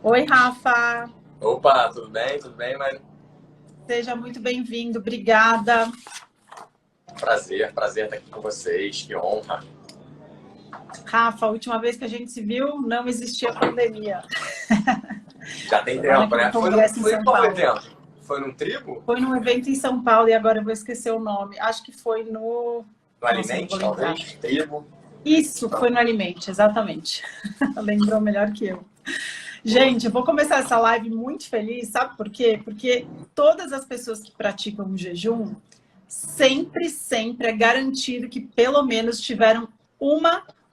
Oi, Rafa. Opa, tudo bem? Tudo bem, mas Seja muito bem-vindo. Obrigada. prazer estar aqui com vocês, que honra. Rafa, a última vez que a gente se viu, não existia pandemia. Já tem Foi lá tempo, naquele né? congresso em Foi São qual Paulo. evento? Foi num tribo? Foi num evento em São Paulo e agora eu vou esquecer o nome. Acho que foi no... No Nossa, não vou Alimente, lembrar. talvez? Tribo? Isso, foi no Alimente, exatamente. Lembrou melhor que eu. Boa. Gente, eu vou começar essa live muito feliz, sabe por quê? Porque todas as pessoas que praticam o jejum, sempre é garantido que pelo menos tiveram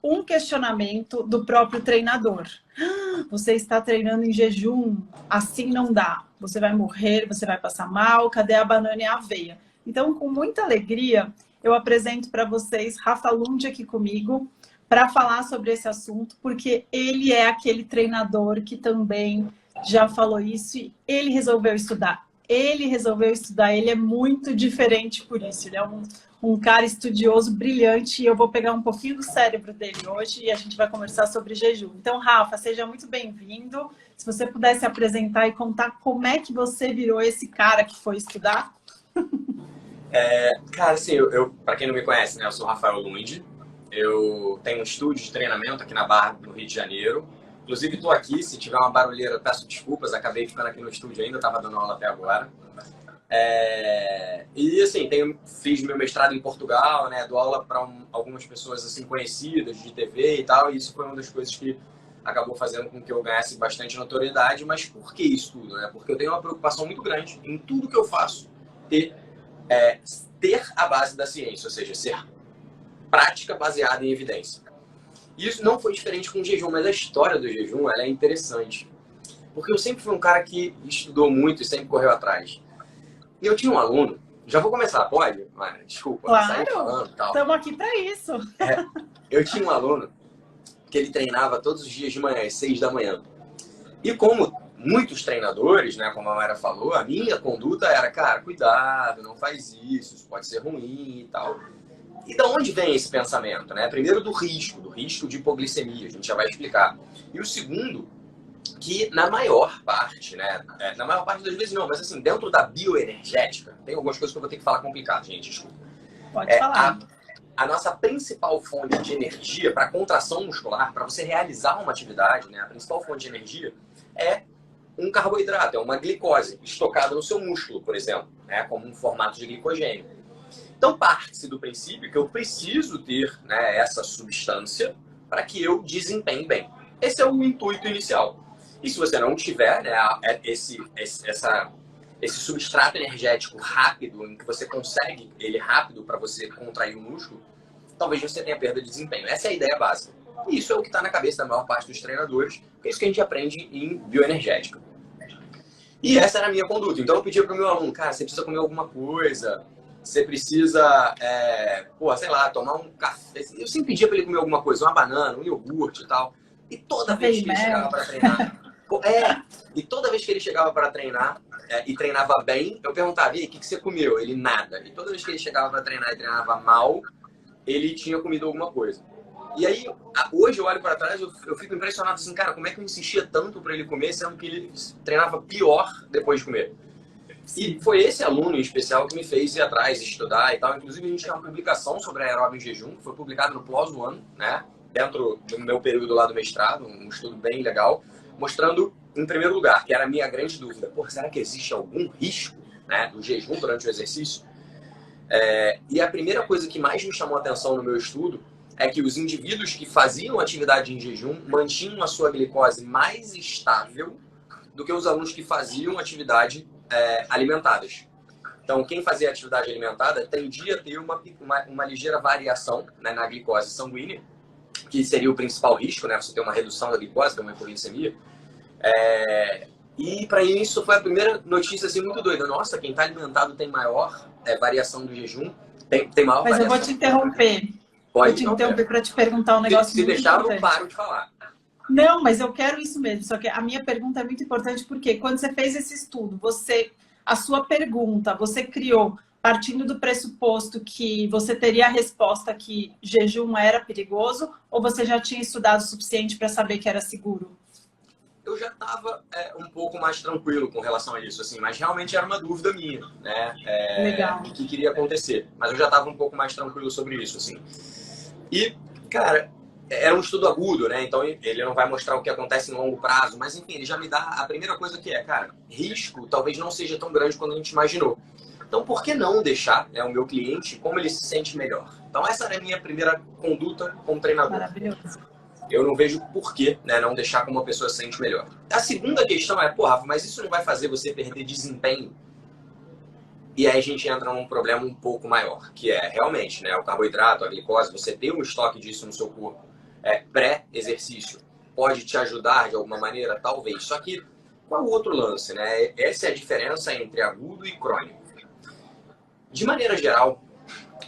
um questionamento do próprio treinador. Você está treinando em jejum, assim não dá. Você vai morrer, você vai passar mal, cadê a banana e a aveia? Então, com muita alegria, eu apresento para vocês Rafa Lund aqui comigo, para falar sobre esse assunto, porque ele é aquele treinador que também já falou isso e ele resolveu estudar. Ele é muito diferente por isso. Ele é um cara estudioso, brilhante, e eu vou pegar um pouquinho do cérebro dele hoje e a gente vai conversar sobre jejum. Então, Rafa, seja muito bem-vindo. Se você pudesse apresentar e contar como é que você virou esse cara que foi estudar. Cara, assim, para quem não me conhece, né, eu sou Rafael Lund. Eu tenho um estúdio de treinamento aqui na Barra, no Rio de Janeiro. Inclusive, estou aqui. Se tiver uma barulheira, peço desculpas. Acabei ficando aqui no estúdio ainda, estava dando aula até agora. E assim, fiz meu mestrado em Portugal, né? Dou aula para algumas pessoas assim conhecidas de TV e tal, e isso foi uma das coisas que acabou fazendo com que eu ganhasse bastante notoriedade. Mas por que isso tudo, né? Porque eu tenho uma preocupação muito grande em tudo que eu faço ter, ter a base da ciência, ou seja, ser prática baseada em evidência. E isso não foi diferente com o jejum, mas a história do jejum ela é interessante. Porque eu sempre fui um cara que estudou muito e sempre correu atrás. E eu tinha um aluno, já vou começar, pode? Mas, desculpa, sair Claro, falando e tal. estamos aqui para isso. Eu tinha um aluno que ele treinava todos os dias de manhã, às 6 da manhã. E como muitos treinadores, né, como a Mayra falou, a minha conduta era, cara, cuidado, não faz isso pode ser ruim e tal. E da onde vem esse pensamento, né? Primeiro do risco de hipoglicemia, a gente já vai explicar. E o segundo, que na maior parte, né? Na maior parte das vezes não, mas assim, dentro da bioenergética, tem algumas coisas que eu vou ter que falar complicado, gente, desculpa. Pode falar. A nossa principal fonte de energia para contração muscular, para você realizar uma atividade, né? A principal fonte de energia é um carboidrato, é uma glicose estocada no seu músculo, por exemplo, né? Como um formato de glicogênio. Então, parte-se do princípio que eu preciso ter, né, essa substância para que eu desempenhe bem. Esse é o intuito inicial. E se você não tiver, né, esse substrato energético rápido, em que você consegue ele rápido para você contrair o músculo, talvez você tenha perda de desempenho. Essa é a ideia básica. E isso é o que está na cabeça da maior parte dos treinadores, é isso que a gente aprende em bioenergética. E essa era a minha conduta. Então eu pedia para o meu aluno, cara, você precisa comer alguma coisa, você precisa, sei lá, tomar um café. Eu sempre pedia para ele comer alguma coisa, uma banana, um iogurte e tal. E toda vez que ele chegava para treinar... E toda vez que ele chegava para treinar e treinava bem, eu perguntava, e aí, o que você comeu? Ele, nada. E toda vez que ele chegava para treinar e treinava mal, ele tinha comido alguma coisa. E aí, hoje eu olho para trás, eu fico impressionado assim, cara, como é que eu insistia tanto para ele comer, sendo que ele treinava pior depois de comer? E foi esse aluno em especial que me fez ir atrás, estudar e tal. Inclusive, a gente tem uma publicação sobre aeróbio em jejum, que foi publicada no PLOS ONE, né? Dentro do meu período lá do mestrado, um estudo bem legal, mostrando, em primeiro lugar, que era a minha grande dúvida, será que existe algum risco, né, do jejum durante o exercício? E a primeira coisa que mais me chamou a atenção no meu estudo é que os indivíduos que faziam atividade em jejum mantinham a sua glicose mais estável do que os alunos que faziam atividade alimentadas. Então, quem fazia atividade alimentada tendia a ter uma ligeira variação, né, na glicose sanguínea, que seria o principal risco, né? Você ter uma redução da glicose, ter uma hipoglicemia. E para isso foi a primeira notícia assim, muito doida. Nossa, quem está alimentado tem maior variação do jejum, tem maior Mas variação. eu vou te interromper. Pode vou te interromper para te perguntar um negócio se muito deixar, importante. eu paro de falar. Não, mas eu quero isso mesmo. Só que a minha pergunta é muito importante porque quando você fez esse estudo, a sua pergunta, você criou partindo do pressuposto que você teria a resposta que jejum era perigoso ou você já tinha estudado o suficiente para saber que era seguro? eu já estava um pouco mais tranquilo com relação a isso, assim, mas realmente era uma dúvida minha, né? Legal. Do que queria acontecer. Mas eu já estava um pouco mais tranquilo sobre isso, assim. E, cara, era um estudo agudo, né? Então ele não vai mostrar o que acontece no longo prazo, mas enfim, ele já me dá a primeira coisa que é, cara, risco talvez não seja tão grande quanto a gente imaginou. Então, por que não deixar, né, o meu cliente como ele se sente melhor? Então, essa era a minha primeira conduta como treinador. Maravilhoso. Eu não vejo por que, né, não deixar como uma pessoa se sente melhor. A segunda questão é, pô, Rafa, mas isso não vai fazer você perder desempenho? E aí a gente entra num problema um pouco maior, que é realmente, né, o carboidrato, a glicose, você ter um estoque disso no seu corpo pré-exercício pode te ajudar de alguma maneira? Talvez. Só que qual é o outro lance, né? Essa é a diferença entre agudo e crônico. De maneira geral,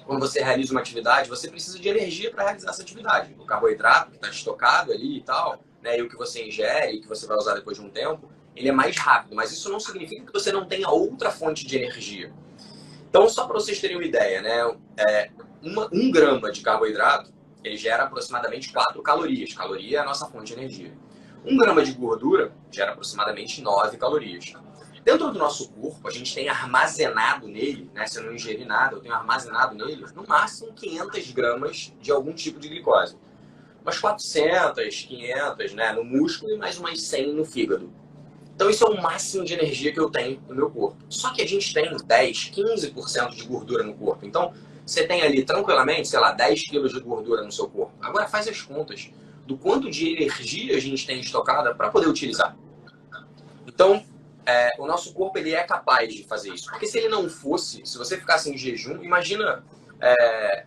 quando você realiza uma atividade, você precisa de energia para realizar essa atividade. O carboidrato que está estocado ali e tal, né, e o que você ingere, que você vai usar depois de um tempo, ele é mais rápido, mas isso não significa que você não tenha outra fonte de energia. Então, só para vocês terem uma ideia, né, 1 grama de carboidrato, ele gera aproximadamente 4 calorias. Caloria é a nossa fonte de energia. 1 grama de gordura gera aproximadamente 9 calorias. Dentro do nosso corpo, a gente tem armazenado nele, né, se eu não ingerir nada, eu tenho armazenado nele, no máximo 500 gramas de algum tipo de glicose. Umas 400, 500, né, no músculo e mais umas 100 no fígado. Então, isso é o máximo de energia que eu tenho no meu corpo. Só que a gente tem 10, 15% de gordura no corpo. Então, você tem ali, tranquilamente, sei lá, 10 quilos de gordura no seu corpo. Agora, faz as contas do quanto de energia a gente tem estocada para poder utilizar. Então, o nosso corpo ele é capaz de fazer isso. Porque se ele não fosse, se você ficasse em jejum, imagina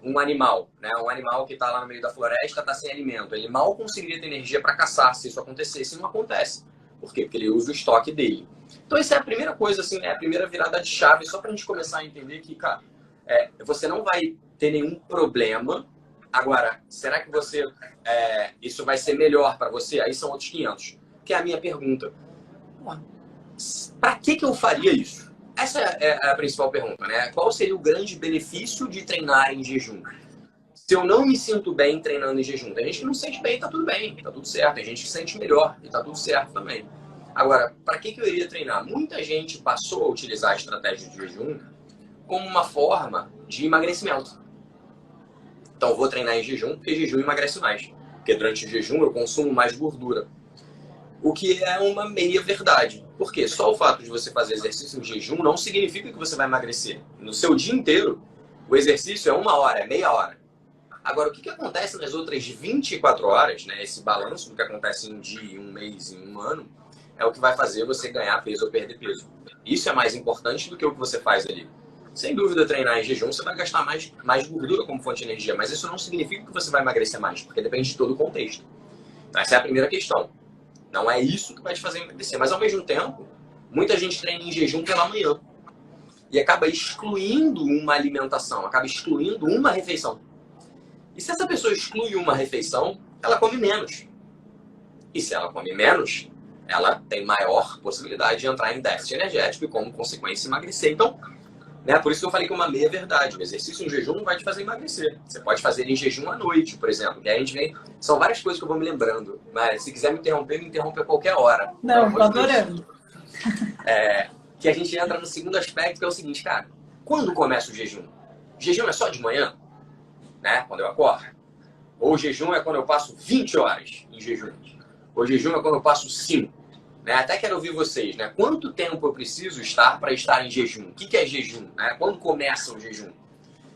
um animal, né? Um animal que está lá no meio da floresta, está sem alimento. Ele mal conseguiria ter energia para caçar se isso acontecesse. Não acontece. Por quê? Porque ele usa o estoque dele. Então, essa é a primeira coisa, assim, a primeira virada de chave, só para a gente começar a entender que, cara, você não vai ter nenhum problema. Agora, será que isso vai ser melhor para você? Aí são outros 500. Que é a minha pergunta. Para que eu faria isso? Essa é a principal pergunta, né? Qual seria o grande benefício de treinar em jejum? Se eu não me sinto bem treinando em jejum, tem gente que não se sente bem, tá tudo bem, tá tudo certo. Tem gente que se sente melhor e tá tudo certo também. Agora, para que eu iria treinar? Muita gente passou a utilizar a estratégia de jejum como uma forma de emagrecimento. Então, eu vou treinar em jejum, porque jejum emagrece mais. Porque durante o jejum eu consumo mais gordura. O que é uma meia verdade. Por quê? Só o fato de você fazer exercício em jejum não significa que você vai emagrecer. No seu dia inteiro, o exercício é 1 hora, é meia hora. Agora, o que acontece nas outras 24 horas, né, esse balanço do que acontece em um dia, em um mês, em um ano, é o que vai fazer você ganhar peso ou perder peso. Isso é mais importante do que o que você faz ali. Sem dúvida, treinar em jejum, você vai gastar mais gordura como fonte de energia, mas isso não significa que você vai emagrecer mais, porque depende de todo o contexto. Então, essa é a primeira questão. Não é isso que vai te fazer emagrecer. Mas, ao mesmo tempo, muita gente treina em jejum pela manhã e acaba excluindo uma alimentação, acaba excluindo uma refeição. E se essa pessoa exclui uma refeição, ela come menos. E se ela come menos, ela tem maior possibilidade de entrar em déficit energético e, como consequência, emagrecer. Então, né, por isso que eu falei que é uma meia-verdade. O exercício em jejum não vai te fazer emagrecer. Você pode fazer em jejum à noite, por exemplo. Que aí a gente vem... São várias coisas que eu vou me lembrando. Mas se quiser me interromper a qualquer hora. Não, tô adorando. Que a gente entra no segundo aspecto, que é o seguinte, cara. Quando começa o jejum? O jejum é só de manhã? Né? Quando eu acordo. Ou o jejum é quando eu passo 20 horas em jejum. Ou o jejum é quando eu passo 5. Né? Até quero ouvir vocês, né? Quanto tempo eu preciso estar para estar em jejum? O que é jejum? Né? Quando começa o jejum?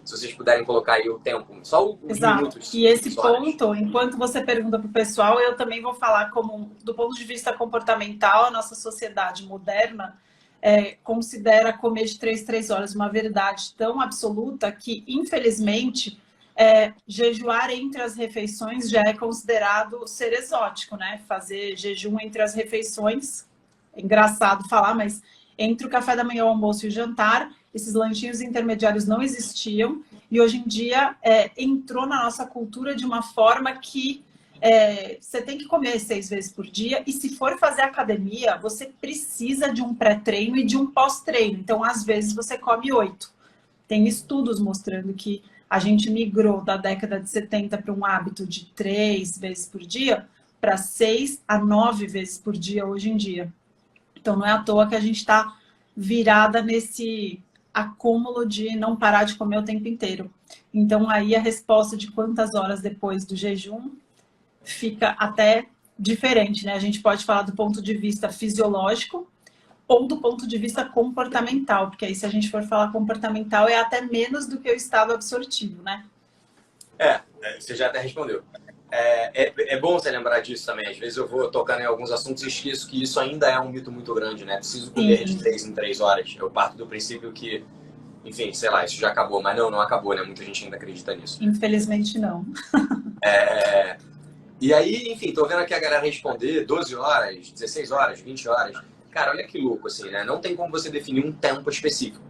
Se vocês puderem colocar aí o tempo, só os Exato. Minutos. E esse ponto, enquanto você pergunta para o pessoal, eu também vou falar como, do ponto de vista comportamental, a nossa sociedade moderna considera comer de 3 horas uma verdade tão absoluta que, infelizmente, jejuar entre as refeições já é considerado ser exótico, né? Fazer jejum entre as refeições, é engraçado falar, mas entre o café da manhã, o almoço e o jantar, esses lanchinhos intermediários não existiam e hoje em dia entrou na nossa cultura de uma forma que você tem que comer 6 vezes por dia e se for fazer academia, você precisa de um pré-treino e de um pós-treino. Então, às vezes, você come 8. Tem estudos mostrando que a gente migrou da década de 70 para um hábito de 3 vezes por dia, para 6 a 9 vezes por dia hoje em dia. Então, não é à toa que a gente está virada nesse acúmulo de não parar de comer o tempo inteiro. Então, aí a resposta de quantas horas depois do jejum fica até diferente, né? A gente pode falar do ponto de vista fisiológico ou do ponto de vista comportamental, porque aí se a gente for falar comportamental é até menos do que o estado absortivo, né? Você já até respondeu. É bom você lembrar disso também. Às vezes eu vou tocando em alguns assuntos e esqueço que isso ainda é um mito muito grande, né? Preciso comer de 3 em 3 horas. Eu parto do princípio que, enfim, sei lá, isso já acabou. Mas não acabou, né? Muita gente ainda acredita nisso. Infelizmente não. E aí, enfim, tô vendo aqui a galera responder 12 horas, 16 horas, 20 horas. Cara, olha que louco, assim, né? Não tem como você definir um tempo específico.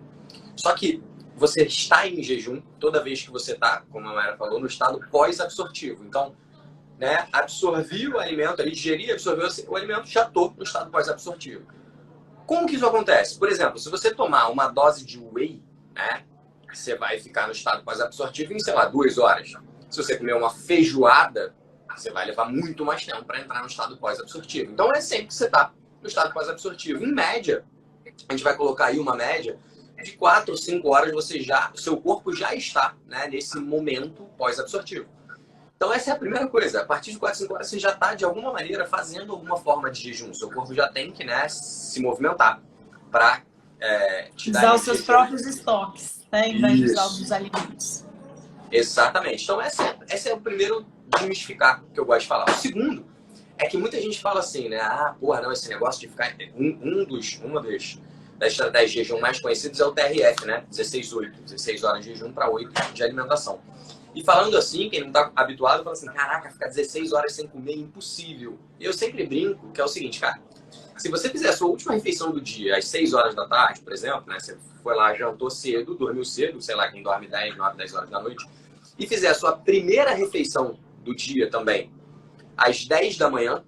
Só que você está em jejum toda vez que você está, como a Mayra falou, no estado pós-absortivo. Então, né, absorvi o alimento, ali, digeri, absorveu o alimento, já estou no estado pós-absortivo. Como que isso acontece? Por exemplo, se você tomar uma dose de whey, né, você vai ficar no estado pós-absortivo em, sei lá, 2 horas. Se você comer uma feijoada, você vai levar muito mais tempo para entrar no estado pós-absortivo. Então, é sempre que você está no estado pós-absortivo. Em média, a gente vai colocar aí uma média de 4 ou 5 horas, seu corpo já está, né, nesse momento pós-absortivo. Então, essa é a primeira coisa. A partir de 4, 5 horas, você já está, de alguma maneira, fazendo alguma forma de jejum. Seu corpo já tem que, né, se movimentar para te dar usar os seus próprios estoques, né, em vez de usar os dos alimentos. Exatamente. Então, esse é o primeiro desmistificar que eu gosto de falar. O segundo é que muita gente fala assim, né? Não, esse negócio de ficar... Uma das estratégias de jejum mais conhecidas é o TRF, né? 16-8. 16 horas de jejum para 8 de alimentação. E falando assim, quem não está habituado fala assim, caraca, ficar 16 horas sem comer é impossível. E eu sempre brinco que é o seguinte, cara. Se você fizer a sua última refeição do dia às 6 horas da tarde, por exemplo, né? Você foi lá, jantou cedo, dormiu cedo, sei lá, quem dorme 10, 9, 10 horas da noite, e fizer a sua primeira refeição do dia também às 10 da manhã,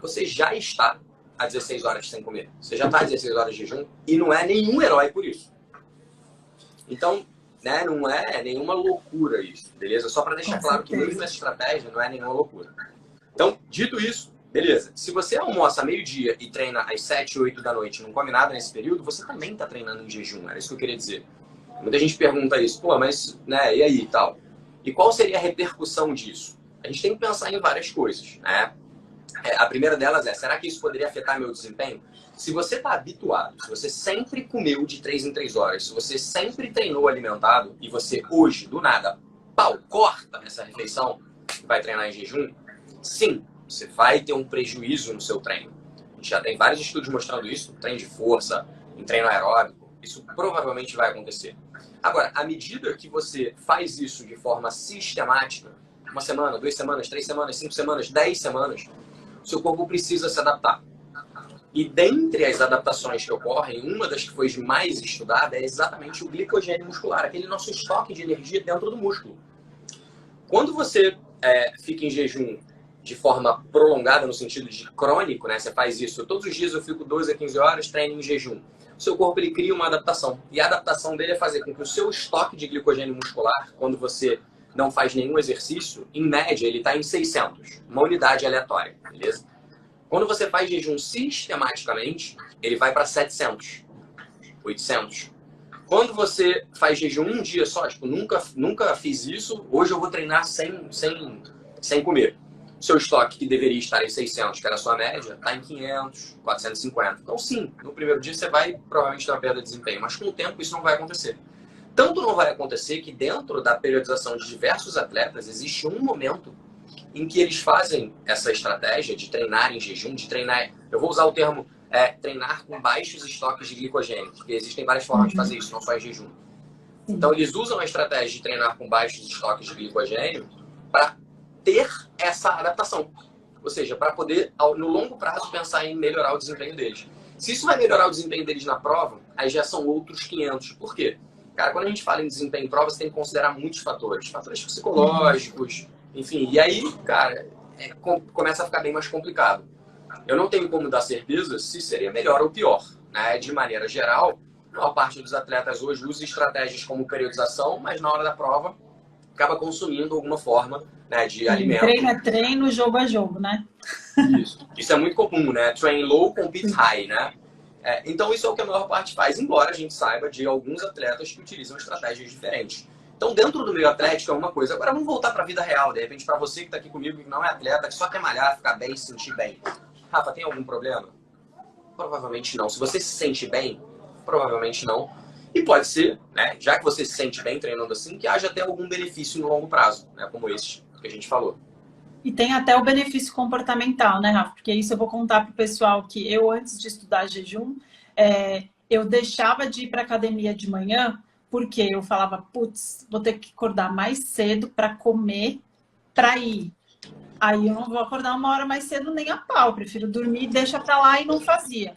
você já está a 16 horas sem comer. Você já está a 16 horas de jejum e não é nenhum herói por isso. Então, né, não é nenhuma loucura isso, beleza? Só para deixar claro que mesmo essa estratégia não é nenhuma loucura. Então, dito isso, beleza. Se você almoça meio-dia e treina às 7, 8 da noite e não come nada nesse período, você também está treinando em jejum. Era isso que eu queria dizer. Muita gente pergunta isso. Pô, mas, né, e aí e tal? E qual seria a repercussão disso? A gente tem que pensar em várias coisas, né? A primeira delas é, será que isso poderia afetar meu desempenho? Se você está habituado, se você sempre comeu de 3 em 3 horas, se você sempre treinou alimentado e você hoje, do nada, corta essa refeição e vai treinar em jejum, sim, você vai ter um prejuízo no seu treino. A gente já tem vários estudos mostrando isso, treino de força, em treino aeróbico, isso provavelmente vai acontecer. Agora, à medida que você faz isso de forma sistemática, 1 semana, 2 semanas, 3 semanas, 5 semanas, 10 semanas, o seu corpo precisa se adaptar. E dentre as adaptações que ocorrem, uma das que foi mais estudada é exatamente o glicogênio muscular, aquele nosso estoque de energia dentro do músculo. Quando você fica em jejum de forma prolongada, no sentido de crônico, né? Você faz isso todos os dias, eu fico 12 a 15 horas, treino em jejum. O seu corpo ele cria uma adaptação. E a adaptação dele é fazer com que o seu estoque de glicogênio muscular, quando você não faz nenhum exercício, em média ele está em 600, uma unidade aleatória, beleza? Quando você faz jejum sistematicamente, ele vai para 700, 800. Quando você faz jejum um dia só, tipo, nunca fiz isso, hoje eu vou treinar sem comer. O seu estoque, que deveria estar em 600, que era a sua média, está em 500, 450. Então, sim, no primeiro dia você vai provavelmente ter uma perda de desempenho, mas com o tempo isso não vai acontecer. Tanto não vai acontecer que dentro da periodização de diversos atletas existe um momento em que eles fazem essa estratégia de treinar em jejum, de treinar, eu vou usar o termo treinar com baixos estoques de glicogênio, porque existem várias formas de fazer isso, não só em jejum. Então eles usam a estratégia de treinar com baixos estoques de glicogênio para ter essa adaptação. Ou seja, para poder, no longo prazo, pensar em melhorar o desempenho deles. Se isso vai melhorar o desempenho deles na prova, aí já são outros 500. Por quê? Cara, quando a gente fala em desempenho em prova, você tem que considerar muitos fatores. Fatores psicológicos, enfim. E aí, cara, começa a ficar bem mais complicado. Eu não tenho como dar certeza se seria melhor ou pior, né? De maneira geral, a maior parte dos atletas hoje usa estratégias como periodização, mas na hora da prova, acaba consumindo alguma forma, né, de alimento. Treino é treino, jogo é jogo, né? Isso é muito comum, né? Train low, compete high, né? Então isso é o que a maior parte faz, embora a gente saiba de alguns atletas que utilizam estratégias diferentes. Então dentro do meio atlético é uma coisa. Agora vamos voltar para a vida real, de repente para você que está aqui comigo, que não é atleta, que só quer malhar, ficar bem, se sentir bem. Rafa, tem algum problema? Provavelmente não. Se você se sente bem, provavelmente não. E pode ser, né, já que você se sente bem treinando assim, que haja até algum benefício no longo prazo, né, como esse que a gente falou. E tem até o benefício comportamental, né, Rafa? Porque isso eu vou contar para o pessoal que eu, antes de estudar jejum, eu deixava de ir para academia de manhã, porque eu falava, putz, vou ter que acordar mais cedo para comer, para ir. Aí eu não vou acordar uma hora mais cedo nem a pau, prefiro dormir, deixa para lá e não fazia.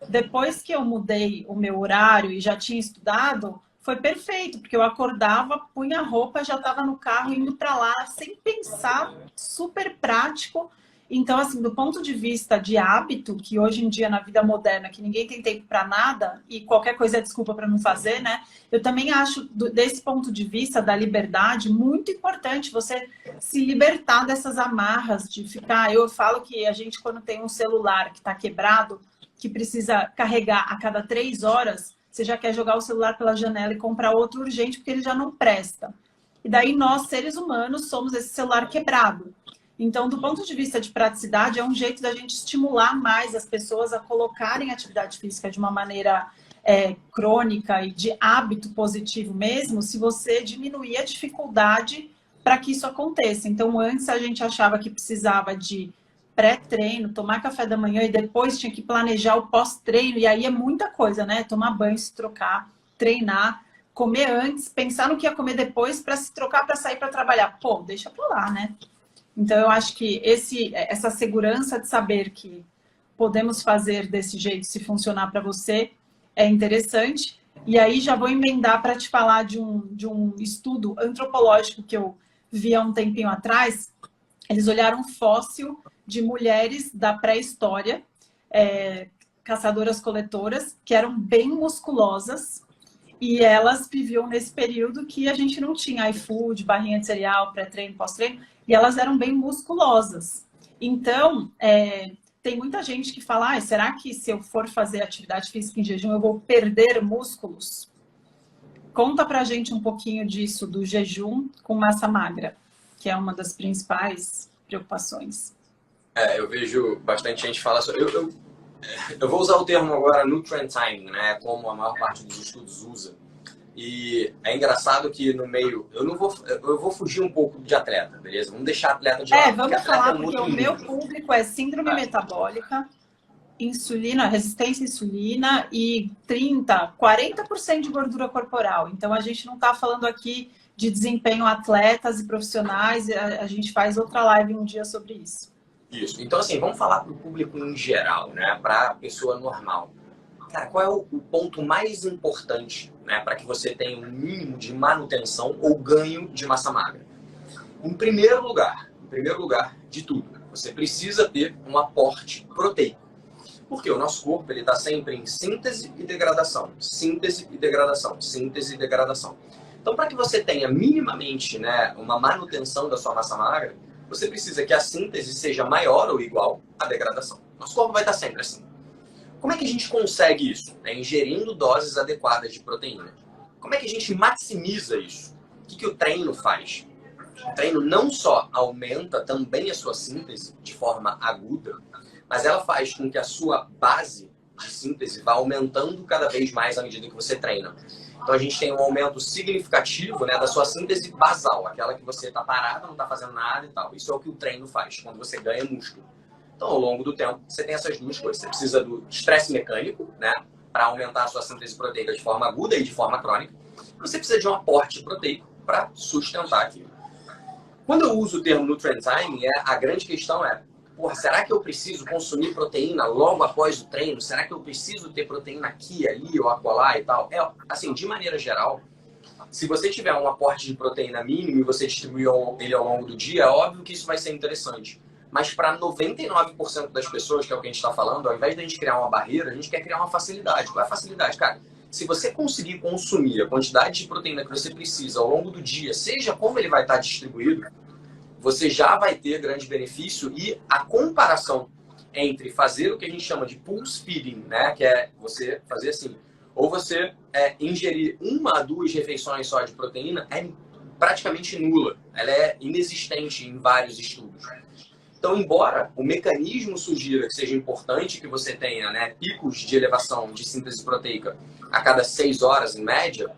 Depois que eu mudei o meu horário e já tinha estudado, foi perfeito, porque eu acordava, punha a roupa, já estava no carro indo para lá, sem pensar, super prático. Então, assim, do ponto de vista de hábito, que hoje em dia na vida moderna, que ninguém tem tempo para nada e qualquer coisa é desculpa para não fazer, né? Eu também acho, desse ponto de vista da liberdade, muito importante você se libertar dessas amarras de ficar. Eu falo que a gente, quando tem um celular que está quebrado, que precisa carregar a cada 3 horas, você já quer jogar o celular pela janela e comprar outro urgente porque ele já não presta. E daí nós, seres humanos, somos esse celular quebrado. Então, do ponto de vista de praticidade, é um jeito da gente estimular mais as pessoas a colocarem atividade física de uma maneira crônica e de hábito positivo mesmo, se você diminuir a dificuldade para que isso aconteça. Então, antes a gente achava que precisava de pré-treino, tomar café da manhã e depois tinha que planejar o pós-treino, e aí é muita coisa, né? Tomar banho, se trocar, treinar, comer antes, pensar no que ia comer depois para se trocar para sair para trabalhar. Pô, deixa para lá, né? Então eu acho que essa segurança de saber que podemos fazer desse jeito se funcionar para você é interessante. E aí já vou emendar para te falar de um estudo antropológico que eu vi há um tempinho atrás. Eles olharam um fóssil de mulheres da pré-história, caçadoras-coletoras, que eram bem musculosas, e elas viviam nesse período que a gente não tinha iFood, barrinha de cereal, pré-treino, pós-treino, e elas eram bem musculosas. Então, tem muita gente que fala, será que se eu for fazer atividade física em jejum, eu vou perder músculos? Conta pra gente um pouquinho disso, do jejum com massa magra, que é uma das principais preocupações. Eu vejo bastante gente falar sobre... Eu vou usar o termo agora nutrient timing, né? Como a maior parte dos estudos usa. E é engraçado que no meio... Eu vou fugir um pouco de atleta, beleza? Vamos deixar atleta de lado. Vamos falar, porque o meu público é síndrome metabólica, insulina, resistência à insulina e 40% de gordura corporal. Então, a gente não está falando aqui de desempenho atletas e profissionais, a gente faz outra live um dia sobre isso. Isso. Então, assim, vamos falar para o público em geral, né? Para a pessoa normal. Cara, qual é o ponto mais importante, né, para que você tenha um mínimo de manutenção ou ganho de massa magra? Em primeiro lugar de tudo, você precisa ter um aporte proteico. Porque o nosso corpo está sempre em síntese e degradação. Síntese e degradação. Síntese e degradação. Então, para que você tenha minimamente, né, uma manutenção da sua massa magra, você precisa que a síntese seja maior ou igual à degradação. Nosso corpo vai estar sempre assim. Como é que a gente consegue isso? Ingerindo doses adequadas de proteína. Como é que a gente maximiza isso? O que o treino faz? O treino não só aumenta também a sua síntese de forma aguda, mas ela faz com que a sua base de síntese vá aumentando cada vez mais à medida que você treina. Então a gente tem um aumento significativo, né, da sua síntese basal, aquela que você está parado, não está fazendo nada e tal. Isso é o que o treino faz, quando você ganha músculo. Então, ao longo do tempo, você tem essas duas coisas. Você precisa do estresse mecânico, né, para aumentar a sua síntese proteica de forma aguda e de forma crônica. Você precisa de um aporte proteico para sustentar aquilo. Quando eu uso o termo nutrient timing, a grande questão será que eu preciso consumir proteína logo após o treino? Será que eu preciso ter proteína aqui, ali ou acolá e tal? Assim, de maneira geral, se você tiver um aporte de proteína mínimo e você distribuir ele ao longo do dia, é óbvio que isso vai ser interessante. Mas para 99% das pessoas, que é o que a gente está falando, ao invés de a gente criar uma barreira, a gente quer criar uma facilidade. Qual é a facilidade? Cara, se você conseguir consumir a quantidade de proteína que você precisa ao longo do dia, seja como ele vai estar distribuído, você já vai ter grande benefício. E a comparação entre fazer o que a gente chama de pulse feeding, né, que é você fazer assim, ou você ingerir 1 a 2 refeições só de proteína, é praticamente nula. Ela é inexistente em vários estudos. Então, embora o mecanismo sugira que seja importante que você tenha, né, picos de elevação de síntese proteica a cada 6 horas, em média,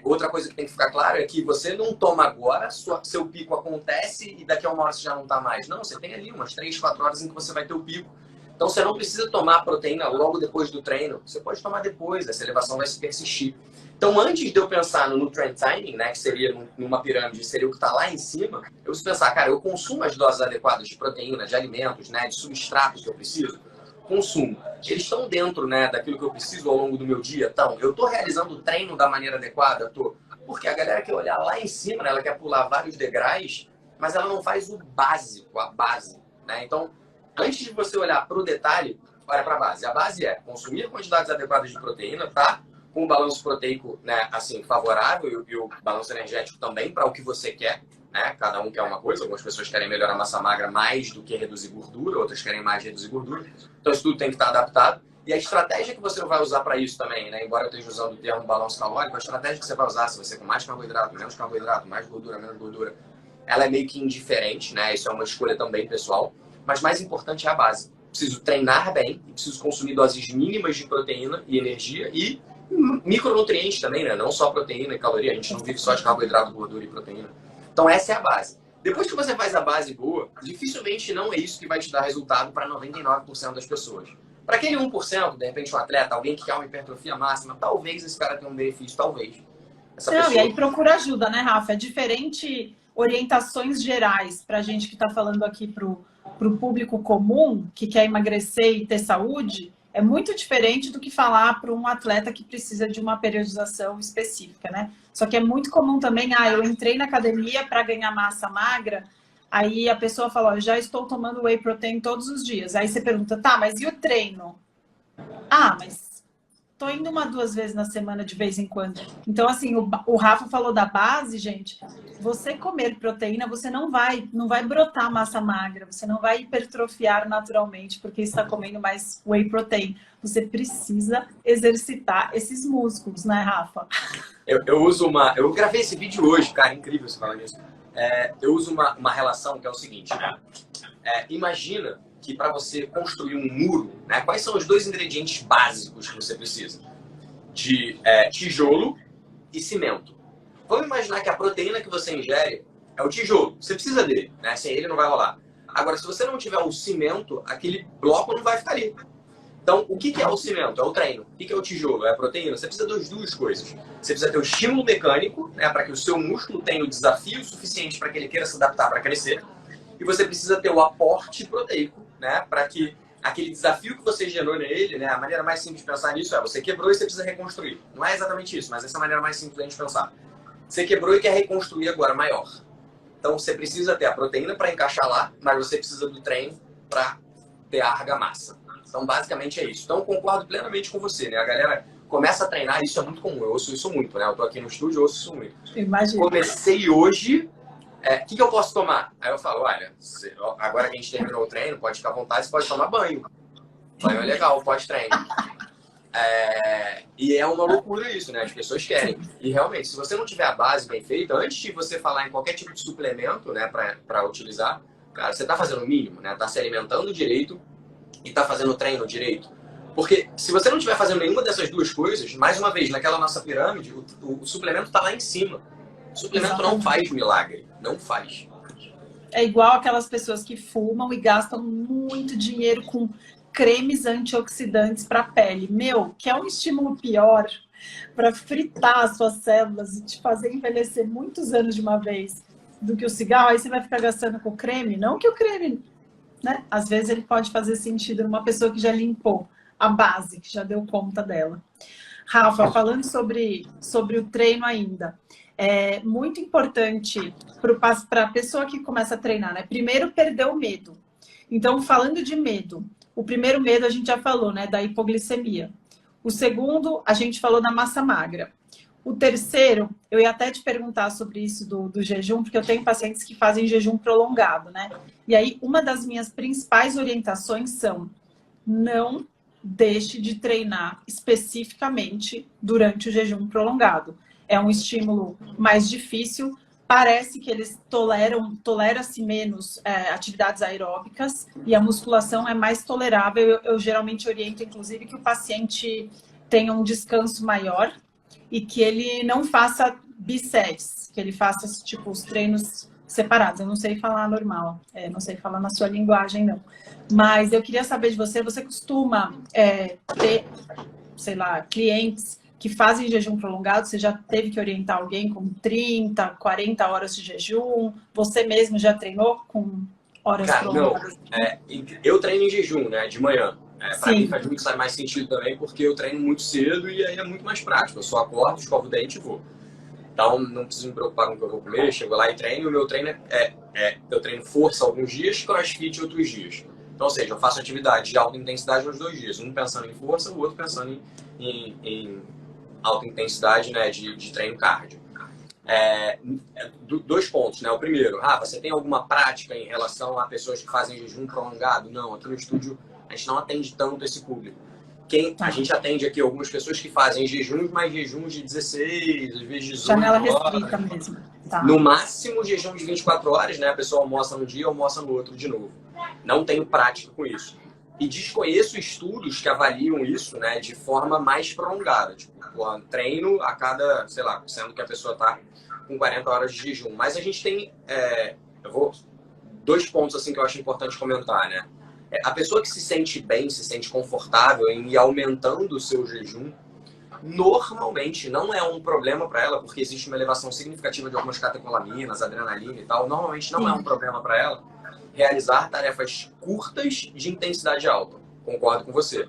outra coisa que tem que ficar claro é que você não toma agora, seu pico acontece e daqui a 1 hora você já não está mais. Não, você tem ali umas 3, 4 horas em que você vai ter o pico. Então, você não precisa tomar proteína logo depois do treino. Você pode tomar depois, essa elevação vai se persistir. Então, antes de eu pensar no nutrient timing, né, que seria numa pirâmide, seria o que está lá em cima, eu preciso pensar, cara, eu consumo as doses adequadas de proteína, de alimentos, né, de substratos que eu preciso? Consumo. Eles estão dentro, né, daquilo que eu preciso ao longo do meu dia? Então, eu estou realizando o treino da maneira adequada? Tô. Porque a galera quer olhar lá em cima, né, ela quer pular vários degraus, mas ela não faz o básico, a base. Né? Então, antes de você olhar para o detalhe, olha para a base. A base é consumir quantidades adequadas de proteína, tá? Com o balanço proteico, né, assim, favorável e o balanço energético também para o que você quer. Né? Cada um quer uma coisa. Algumas pessoas querem melhorar a massa magra mais do que reduzir gordura, outras querem mais reduzir gordura. Então, isso tudo tem que estar adaptado. E a estratégia que você vai usar para isso também, né? Embora eu esteja usando o termo balanço calórico, a estratégia que você vai usar, se você com mais carboidrato, menos carboidrato, mais gordura, menos gordura, ela é meio que indiferente, né? Isso é uma escolha também pessoal. Mas mais importante é a base. Preciso treinar bem, preciso consumir doses mínimas de proteína e energia e micronutrientes também, né? Não só proteína e caloria. A gente não vive só de carboidrato, gordura e proteína. Então essa é a base. Depois que você faz a base boa, dificilmente não é isso que vai te dar resultado para 99% das pessoas. Para aquele 1%, de repente um atleta, alguém que quer uma hipertrofia máxima, talvez esse cara tenha um benefício, talvez. Essa pessoa... E aí procura ajuda, né, Rafa? É diferente orientações gerais para a gente que está falando aqui para o público comum, que quer emagrecer e ter saúde, é muito diferente do que falar para um atleta que precisa de uma periodização específica, né? Só que é muito comum também, eu entrei na academia para ganhar massa magra, aí a pessoa fala, eu já estou tomando whey protein todos os dias. Aí você pergunta, tá, mas e o treino? Mas tô indo 1, 2 vezes na semana de vez em quando. Então, assim, o Rafa falou da base, gente. Você comer proteína, você não vai brotar massa magra, você não vai hipertrofiar naturalmente porque está comendo mais whey protein. Você precisa exercitar esses músculos, né, Rafa? Eu gravei esse vídeo hoje, cara, incrível você falar nisso. Eu uso uma relação que é o seguinte. Imagina que para você construir um muro, né, quais são os 2 ingredientes básicos que você precisa? De tijolo e cimento. Vamos imaginar que a proteína que você ingere é o tijolo. Você precisa dele, né? Sem ele não vai rolar. Agora, se você não tiver o cimento, aquele bloco não vai ficar ali. Então, o que é o cimento? É o treino. O que é o tijolo? É a proteína? Você precisa das 2 coisas. Você precisa ter o estímulo mecânico, né, para que o seu músculo tenha o desafio suficiente para que ele queira se adaptar para crescer. E você precisa ter o aporte proteico, né, para que aquele desafio que você gerou nele, né, a maneira mais simples de pensar nisso é você quebrou e você precisa reconstruir. Não é exatamente isso, mas essa é a maneira mais simples da gente pensar. Você quebrou e quer reconstruir agora maior. Então você precisa ter a proteína para encaixar lá, mas você precisa do treino para ter a argamassa. Então basicamente é isso. Então eu concordo plenamente com você, né? A galera começa a treinar, isso é muito comum, eu ouço isso muito, né? Eu tô aqui no estúdio, eu ouço isso muito. Imagina. Comecei hoje, o que eu posso tomar? Aí eu falo, olha, agora que a gente terminou o treino, pode ficar à vontade, você pode tomar banho. Banho é legal, pós-treino. E é uma loucura isso, né? As pessoas querem. E realmente, se você não tiver a base bem feita, antes de você falar em qualquer tipo de suplemento, né, para utilizar, cara, você tá fazendo o mínimo, né? Tá se alimentando direito e tá fazendo o treino direito. Porque se você não estiver fazendo nenhuma dessas 2 coisas, mais uma vez, naquela nossa pirâmide, o suplemento tá lá em cima. O suplemento não faz milagre. Não faz. É igual aquelas pessoas que fumam e gastam muito dinheiro com cremes antioxidantes para a pele. Que é um estímulo pior para fritar as suas células e te fazer envelhecer muitos anos de uma vez do que o cigarro. Aí você vai ficar gastando com creme. Não que o creme, né? Às vezes ele pode fazer sentido numa pessoa que já limpou a base, que já deu conta dela. Rafa, falando sobre o treino ainda. É muito importante para a pessoa que começa a treinar, né? Primeiro, perder o medo. Então, falando de medo, o primeiro medo a gente já falou, né? Da hipoglicemia. O segundo, a gente falou da massa magra. O terceiro, eu ia até te perguntar sobre isso do jejum, porque eu tenho pacientes que fazem jejum prolongado, né? E aí, uma das minhas principais orientações são: não deixe de treinar especificamente durante o jejum prolongado. É um estímulo mais difícil, parece que eles tolera-se menos atividades aeróbicas e a musculação é mais tolerável. Eu geralmente oriento, inclusive, que o paciente tenha um descanso maior e que ele não faça bisets, que ele faça tipo os treinos separados. Eu não sei falar normal, não sei falar na sua linguagem, não. Mas eu queria saber de você, você costuma ter, sei lá, clientes que fazem jejum prolongado? Você já teve que orientar alguém com 30, 40 horas de jejum? Você mesmo já treinou com horas prolongadas? Não, eu treino em jejum, né, de manhã. Para Sim. mim faz muito mais sentido também, porque eu treino muito cedo e aí é muito mais prático. Eu só acordo, escovo o dente e vou. Então não preciso me preocupar com o que eu vou comer, chego lá e treino. O meu treino eu treino força alguns dias, crossfit outros dias. Então, ou seja, eu faço atividade de alta intensidade nos 2 dias. Um pensando em força, o outro pensando em alta intensidade, né, de treino cardio. 2 pontos, né? O primeiro, você tem alguma prática em relação a pessoas que fazem jejum prolongado? Não, aqui no estúdio a gente não atende tanto esse público. A gente atende aqui algumas pessoas que fazem jejuns, mas jejuns de 16, às vezes 18 Janela horas. restrita mesmo. Tá. No máximo, jejum de 24 horas, né? A pessoa almoça no dia, almoça no outro de novo. Não tenho prática com isso. E desconheço estudos que avaliam isso, né, de forma mais prolongada. Tipo, treino a cada, sei lá, sendo que a pessoa está com 40 horas de jejum. Mas a gente tem, 2 pontos assim que eu acho importante comentar, né? A pessoa que se sente bem, se sente confortável em ir aumentando o seu jejum, normalmente não é um problema para ela, porque existe uma elevação significativa de algumas catecolaminas, adrenalina e tal. Normalmente não é um problema para ela realizar tarefas curtas de intensidade alta. Concordo com você.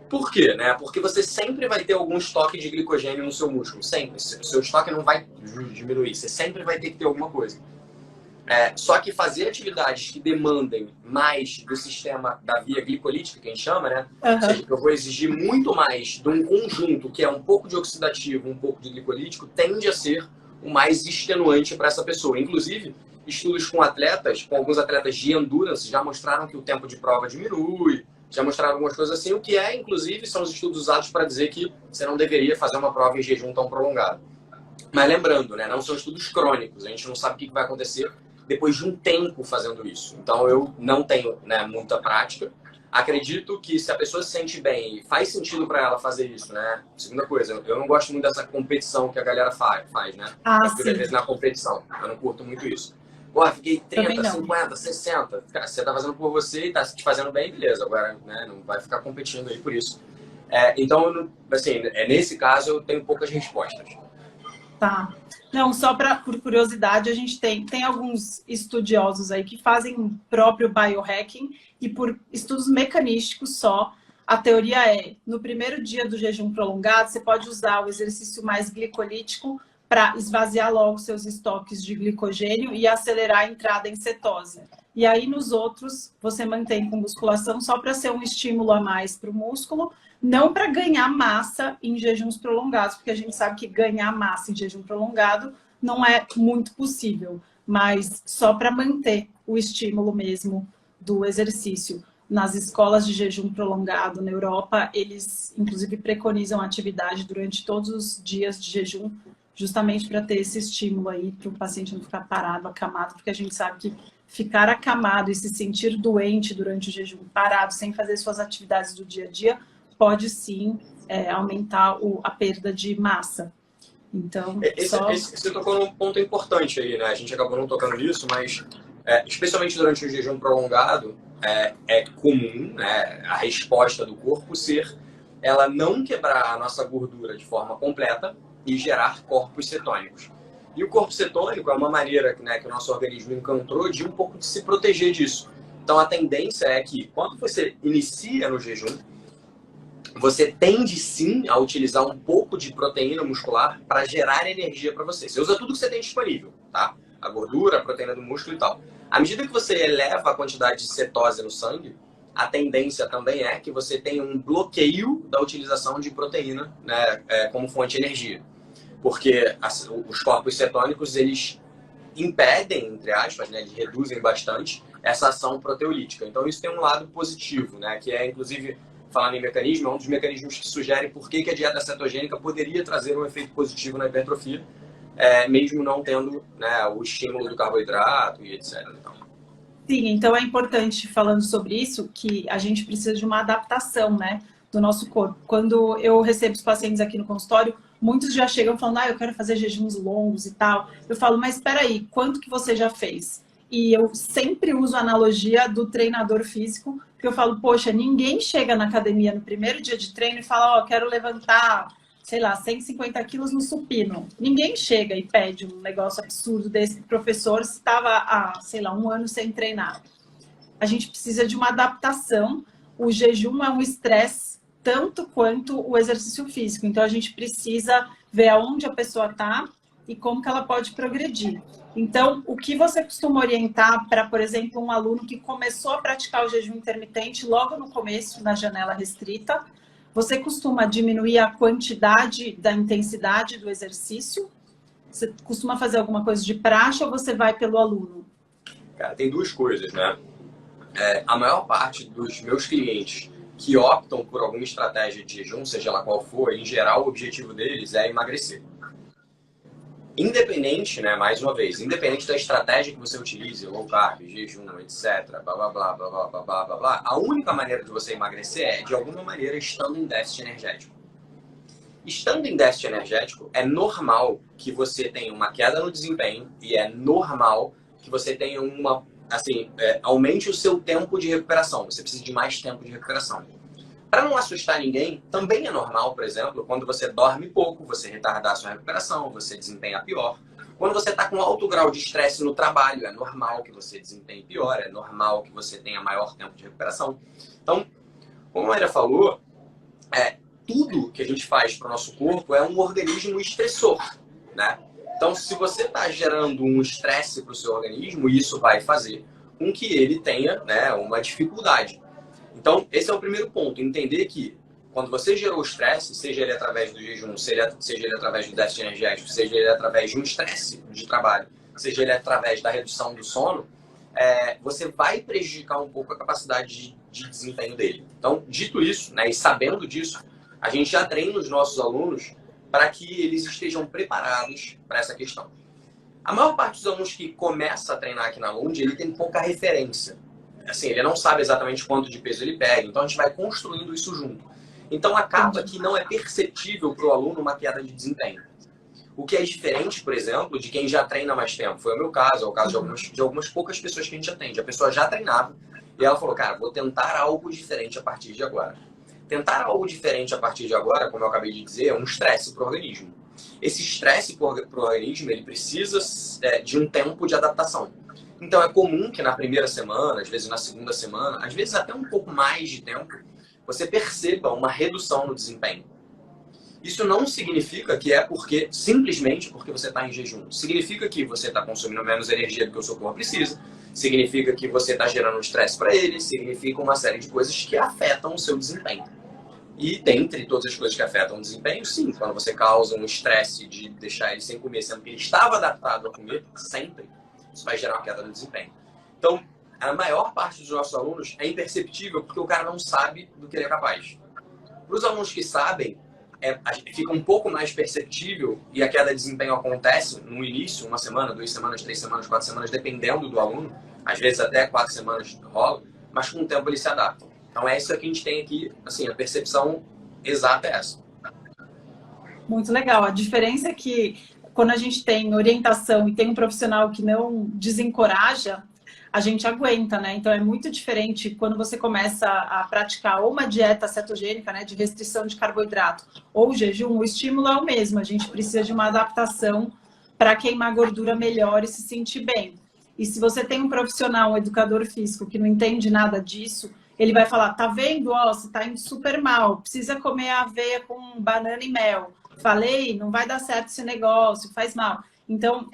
Por quê? Né? Porque você sempre vai ter algum estoque de glicogênio no seu músculo. Sempre. O seu estoque não vai diminuir. Você sempre vai ter que ter alguma coisa. Só que fazer atividades que demandem mais do sistema da via glicolítica, que a gente chama, né? Ou seja, que eu vou exigir muito mais de um conjunto que é um pouco de oxidativo, um pouco de glicolítico, tende a ser o mais extenuante para essa pessoa. Inclusive, estudos com alguns atletas de endurance, já mostraram que o tempo de prova diminui, já mostraram algumas coisas assim, o que inclusive, são os estudos usados para dizer que você não deveria fazer uma prova em jejum tão prolongado. Mas lembrando, né, não são estudos crônicos, a gente não sabe o que vai acontecer depois de um tempo fazendo isso. Então, eu não tenho, né, muita prática. Acredito que se a pessoa se sente bem e faz sentido para ela fazer isso, né? Segunda coisa, eu não gosto muito dessa competição que a galera faz, né? Às vezes na competição. Eu não curto muito isso. Fiquei 30, 50, 60. Cara, se você tá fazendo por você e tá te fazendo bem, beleza. Agora, né, não vai ficar competindo aí por isso. Então, assim, nesse caso, eu tenho poucas respostas. Tá. Não, só por curiosidade, a gente tem alguns estudiosos aí que fazem o próprio biohacking e por estudos mecanísticos só. A teoria no primeiro dia do jejum prolongado, você pode usar o exercício mais glicolítico para esvaziar logo seus estoques de glicogênio e acelerar a entrada em cetose. E aí, nos outros, você mantém com musculação só para ser um estímulo a mais para o músculo, não para ganhar massa em jejuns prolongados, porque a gente sabe que ganhar massa em jejum prolongado não é muito possível, mas só para manter o estímulo mesmo do exercício. Nas escolas de jejum prolongado na Europa, eles inclusive preconizam atividade durante todos os dias de jejum, justamente para ter esse estímulo aí, para o paciente não ficar parado, acamado, porque a gente sabe que ficar acamado e se sentir doente durante o jejum, parado, sem fazer suas atividades do dia a dia, pode sim aumentar a perda de massa. Então, você tocou num ponto importante aí, né? A gente acabou não tocando nisso, mas especialmente durante o jejum prolongado, é comum, né, a resposta do corpo ser ela não quebrar a nossa gordura de forma completa e gerar corpos cetônicos. E o corpo cetônico é uma maneira, né, que o nosso organismo encontrou de um pouco de se proteger disso. Então, a tendência é que quando você inicia no jejum, você tende sim a utilizar um pouco de proteína muscular para gerar energia para você. Você usa tudo que você tem disponível, tá? A gordura, a proteína do músculo e tal. À medida que você eleva a quantidade de cetose no sangue, a tendência também é que você tenha um bloqueio da utilização de proteína, né, como fonte de energia. Porque os corpos cetônicos, eles impedem, entre aspas, né, eles reduzem bastante essa ação proteolítica. Então isso tem um lado positivo, né, que é, inclusive, falando em mecanismo, é um dos mecanismos que sugere por que a dieta cetogênica poderia trazer um efeito positivo na hipertrofia, mesmo não tendo, né, o estímulo do carboidrato e etc. Então. Sim, então é importante, falando sobre isso, que a gente precisa de uma adaptação, né, do nosso corpo. Quando eu recebo os pacientes aqui no consultório, muitos já chegam falando, eu quero fazer jejuns longos e tal. Eu falo, mas espera aí, quanto que você já fez? E eu sempre uso a analogia do treinador físico, porque eu falo, poxa, ninguém chega na academia no primeiro dia de treino e fala, quero levantar, sei lá, 150 quilos no supino. Ninguém chega e pede um negócio absurdo desse professor se estava há, sei lá, 1 ano sem treinar. A gente precisa de uma adaptação. O jejum é um estresse tanto quanto o exercício físico. Então, a gente precisa ver aonde a pessoa está e como que ela pode progredir. Então, o que você costuma orientar para, por exemplo, um aluno que começou a praticar o jejum intermitente logo no começo, na janela restrita? Você costuma diminuir a quantidade da intensidade do exercício? Você costuma fazer alguma coisa de praxe ou você vai pelo aluno? Cara, tem duas coisas, né? A maior parte dos meus clientes que optam por alguma estratégia de jejum, seja lá qual for, em geral o objetivo deles é emagrecer. Independente, né, mais uma vez, independente da estratégia que você utilize, low carb, jejum, etc, blá, blá, blá, blá, blá, blá, blá, blá, blá, a única maneira de você emagrecer é, de alguma maneira, estando em déficit energético. Estando em déficit energético, é normal que você tenha uma queda no desempenho e é normal que você tenha uma, assim, aumente o seu tempo de recuperação. Você precisa de mais tempo de recuperação. Para não assustar ninguém, também é normal, por exemplo, quando você dorme pouco, você retardar a sua recuperação, você desempenha pior. Quando você está com alto grau de estresse no trabalho, é normal que você desempenhe pior, é normal que você tenha maior tempo de recuperação. Então, como a Maria falou, tudo que a gente faz para o nosso corpo é um organismo estressor, né? Então, se você está gerando um estresse para o seu organismo, isso vai fazer com que ele tenha, né, uma dificuldade. Então, esse é o primeiro ponto, entender que quando você gerou estresse, seja ele através do jejum, seja ele através do déficit energético, seja ele através de um estresse de trabalho, seja ele através da redução do sono, você vai prejudicar um pouco a capacidade de desempenho dele. Então, dito isso, né, e sabendo disso, a gente já treina os nossos alunos para que eles estejam preparados para essa questão. A maior parte dos alunos que começa a treinar aqui na Lund, ele tem pouca referência. Assim, ele não sabe exatamente quanto de peso ele pega, então a gente vai construindo isso junto. Então acaba que não é perceptível para o aluno uma queda de desempenho. O que é diferente, por exemplo, de quem já treina mais tempo. Foi o meu caso, é o caso de algumas poucas pessoas que a gente atende. A pessoa já treinava e ela falou, cara, vou tentar algo diferente a partir de agora. Tentar algo diferente a partir de agora, como eu acabei de dizer, é um estresse para o organismo. Esse estresse para o organismo, ele precisa de um tempo de adaptação. Então é comum que na primeira semana, às vezes na segunda semana, às vezes até um pouco mais de tempo, você perceba uma redução no desempenho. Isso não significa que é simplesmente porque você está em jejum. Significa que você está consumindo menos energia do que o seu corpo precisa. Significa que você está gerando um estresse para ele. Significa uma série de coisas que afetam o seu desempenho. E dentre todas as coisas que afetam o desempenho, sim, quando você causa um estresse de deixar ele sem comer, sendo que ele estava adaptado a comer, sempre, isso vai gerar uma queda no desempenho. Então, a maior parte dos nossos alunos é imperceptível porque o cara não sabe do que ele é capaz. Para os alunos que sabem, fica um pouco mais perceptível e a queda de desempenho acontece no início, 1 semana, 2 semanas, 3 semanas, 4 semanas, dependendo do aluno. Às vezes até 4 semanas rola, mas com o tempo eles se adaptam. Então é isso que a gente tem aqui, assim, a percepção exata é essa. Muito legal. A diferença é que quando a gente tem orientação e tem um profissional que não desencoraja, a gente aguenta, né? Então é muito diferente quando você começa a praticar ou uma dieta cetogênica, né, de restrição de carboidrato, ou jejum, o estímulo é o mesmo. A gente precisa de uma adaptação para queimar gordura melhor e se sentir bem. E se você tem um profissional, um educador físico que não entende nada disso, ele vai falar, tá vendo? Ó, você tá indo super mal, precisa comer aveia com banana e mel. Falei, não vai dar certo esse negócio, faz mal. Então,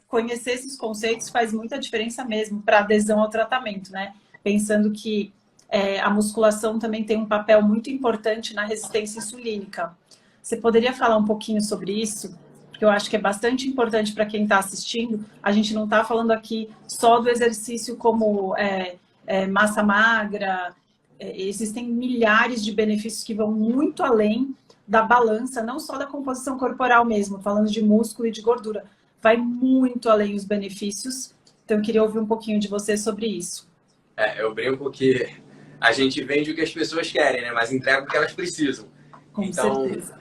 conhecer esses conceitos faz muita diferença mesmo para adesão ao tratamento, né? Pensando que a musculação também tem um papel muito importante na resistência insulínica. Você poderia falar um pouquinho sobre isso? Porque eu acho que é bastante importante para quem está assistindo. A gente não está falando aqui só do exercício como massa magra. Existem milhares de benefícios que vão muito além da balança, não só da composição corporal mesmo, falando de músculo e de gordura. Vai muito além os benefícios. Então, eu queria ouvir um pouquinho de você sobre isso. Eu brinco que a gente vende o que as pessoas querem, né? Mas entrega o que elas precisam. Com certeza.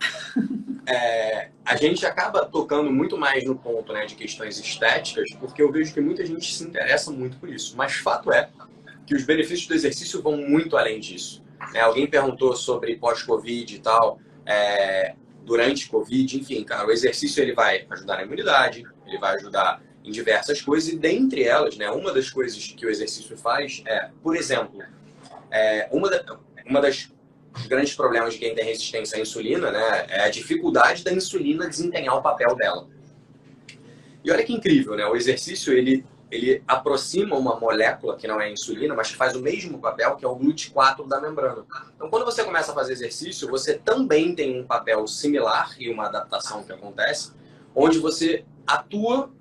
A gente acaba tocando muito mais no ponto, né, de questões estéticas, porque eu vejo que muita gente se interessa muito por isso. Mas fato é que os benefícios do exercício vão muito além disso. Alguém perguntou sobre pós-Covid e tal, durante Covid, enfim, cara, o exercício ele vai ajudar na imunidade, ele vai ajudar em diversas coisas, e dentre elas, né, uma das coisas que o exercício faz por exemplo, uma das grandes problemas de quem tem resistência à insulina, né, é a dificuldade da insulina desempenhar o papel dela. E olha que incrível, né, o exercício ele aproxima uma molécula que não é a insulina, mas que faz o mesmo papel, que é o GLUT4 da membrana. Então, quando você começa a fazer exercício, você também tem um papel similar e uma adaptação que acontece, onde você atua,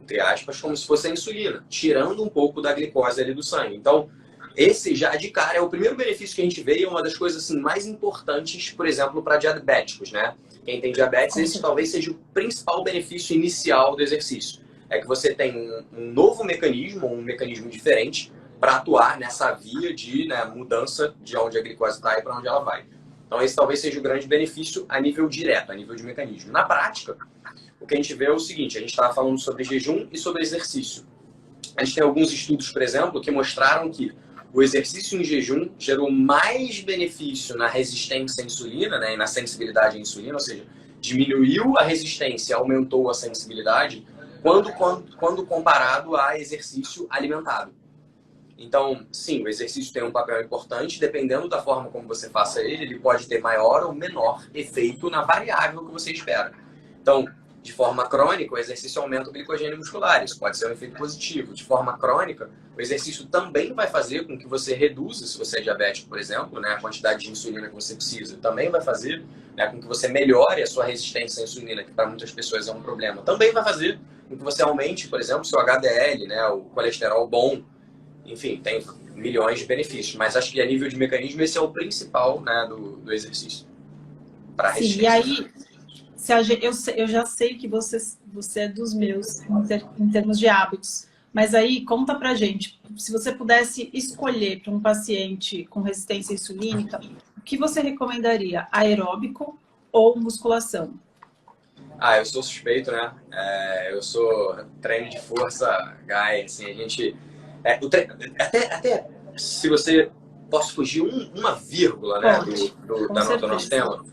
entre aspas, como se fosse a insulina, tirando um pouco da glicose ali do sangue. Então, esse já de cara é o primeiro benefício que a gente vê e é uma das coisas assim, mais importantes, por exemplo, para diabéticos, né? Quem tem diabetes, esse talvez seja o principal benefício inicial do exercício. É que você tem um novo mecanismo, um mecanismo diferente para atuar nessa via de, né, mudança de onde a glicose está e para onde ela vai. Então esse talvez seja o grande benefício a nível direto, a nível de mecanismo. Na prática, o que a gente vê é o seguinte, a gente estava falando sobre jejum e sobre exercício. A gente tem alguns estudos, por exemplo, que mostraram que o exercício em jejum gerou mais benefício na resistência à insulina, né, e na sensibilidade à insulina, ou seja, diminuiu a resistência, aumentou a sensibilidade, quando comparado a exercício alimentado. Então, sim, o exercício tem um papel importante, dependendo da forma como você faça ele, ele pode ter maior ou menor efeito na variável que você espera. Então, de forma crônica, o exercício aumenta o glicogênio muscular, isso pode ser um efeito positivo. De forma crônica, o exercício também vai fazer com que você reduza, se você é diabético, por exemplo, né, a quantidade de insulina que você precisa. Também vai fazer, né, com que você melhore a sua resistência à insulina, que para muitas pessoas é um problema. Também vai fazer com que você aumente, por exemplo, seu HDL, né, o colesterol bom. Enfim, tem milhões de benefícios. Mas acho que a nível de mecanismo, esse é o principal, né, do exercício. Para resistência. E aí, eu já sei que você é dos meus em termos de hábitos. Mas aí, conta pra gente, se você pudesse escolher para um paciente com resistência insulínica, o que você recomendaria? Aeróbico ou musculação? Eu sou suspeito, né? Eu sou treino de força, guy, assim, a gente... até se você... Posso fugir uma vírgula, né, do nosso tema?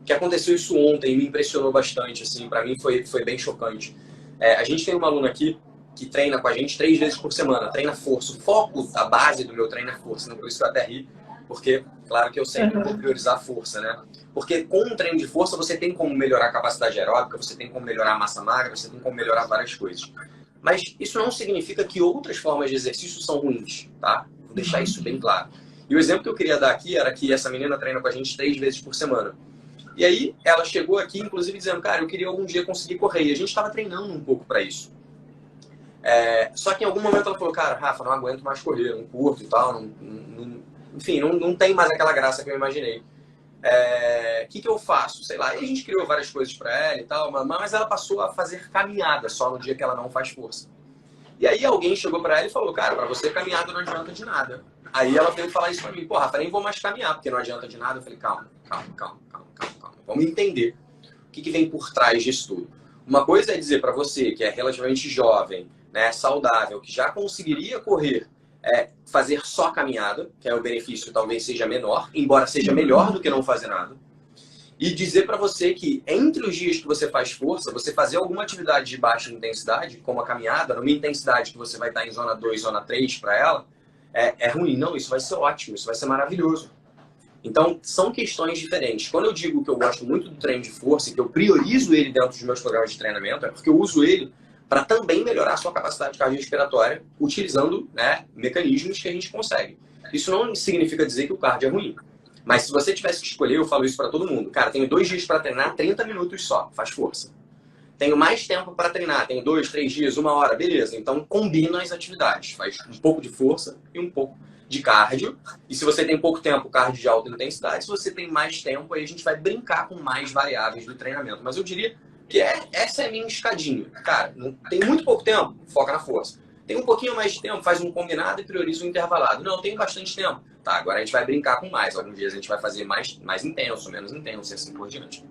Que aconteceu isso ontem e me impressionou bastante, assim, para mim foi bem chocante. A gente tem uma aluna aqui que treina com a gente 3 vezes por semana, treina força. O foco, a base do meu treino é força, não por isso que eu até ri, porque, claro que eu sempre vou priorizar a força, né? Porque com um treino de força você tem como melhorar a capacidade aeróbica, você tem como melhorar a massa magra, você tem como melhorar várias coisas. Mas isso não significa que outras formas de exercício são ruins, tá? Vou deixar isso bem claro. E o exemplo que eu queria dar aqui era que essa menina treina com a gente 3 vezes por semana. E aí ela chegou aqui, inclusive, dizendo, cara, eu queria algum dia conseguir correr. E a gente estava treinando um pouco para isso. Só que em algum momento ela falou, cara, Rafa, não aguento mais correr, não curto e tal. Enfim, não tem mais aquela graça que eu imaginei. O que eu faço? Sei lá. E a gente criou várias coisas para ela e tal, mas ela passou a fazer caminhada só no dia que ela não faz força. E aí alguém chegou para ela e falou, cara, para você caminhada não adianta de nada. Aí ela veio falar isso para mim, pô, Rafa, nem vou mais caminhar, porque não adianta de nada. Eu falei, calma. Vamos entender o que vem por trás disso tudo. Uma coisa é dizer para você que é relativamente jovem, né, saudável, que já conseguiria correr, fazer só caminhada, que é o benefício talvez seja menor, embora seja melhor do que não fazer nada. E dizer para você que entre os dias que você faz força, você fazer alguma atividade de baixa intensidade, como a caminhada, numa intensidade que você vai estar em zona 2, zona 3 para ela, é ruim. Não, isso vai ser ótimo, isso vai ser maravilhoso. Então, são questões diferentes. Quando eu digo que eu gosto muito do treino de força e que eu priorizo ele dentro dos meus programas de treinamento, é porque eu uso ele para também melhorar a sua capacidade cardiorrespiratória, utilizando, né, mecanismos que a gente consegue. Isso não significa dizer que o cardio é ruim. Mas se você tivesse que escolher, eu falo isso para todo mundo. Cara, tenho 2 dias para treinar, 30 minutos só, faz força. Tenho mais tempo para treinar, tenho 2, 3 dias, 1 hora, beleza. Então combina as atividades, faz um pouco de força e um pouco de cardio. E se você tem pouco tempo, cardio de alta intensidade. Se você tem mais tempo, aí a gente vai brincar com mais variáveis do treinamento. Mas eu diria que essa é a minha escadinha. Cara, não, tem muito pouco tempo, foca na força. Tem um pouquinho mais de tempo, faz um combinado e prioriza um intervalado. Não, tem bastante tempo. Tá, agora a gente vai brincar com mais. Alguns dias a gente vai fazer mais intenso, menos intenso e assim por diante.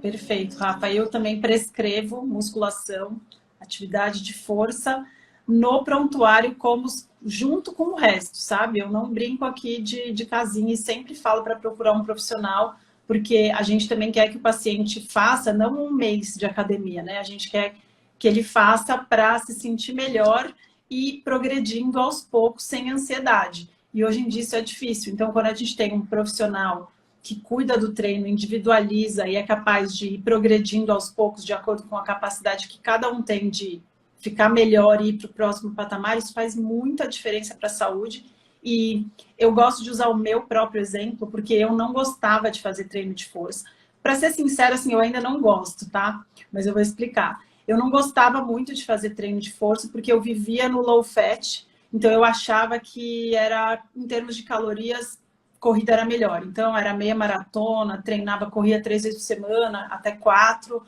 Perfeito, Rafa. Eu também prescrevo musculação, atividade de força no prontuário como junto com o resto, sabe? Eu não brinco aqui de casinha e sempre falo para procurar um profissional, porque a gente também quer que o paciente faça, não um mês de academia, né? A gente quer que ele faça para se sentir melhor e progredindo aos poucos, sem ansiedade. E hoje em dia isso é difícil. Então, quando a gente tem um profissional que cuida do treino, individualiza e é capaz de ir progredindo aos poucos de acordo com a capacidade que cada um tem de ficar melhor e ir para o próximo patamar, isso faz muita diferença para a saúde. E eu gosto de usar o meu próprio exemplo, porque eu não gostava de fazer treino de força. Para ser sincera, assim, eu ainda não gosto, tá? Mas eu vou explicar. Eu não gostava muito de fazer treino de força, porque eu vivia no low fat, então eu achava que era, em termos de calorias, corrida era melhor. Então, era meia maratona, treinava, corria 3 vezes por semana, até 4.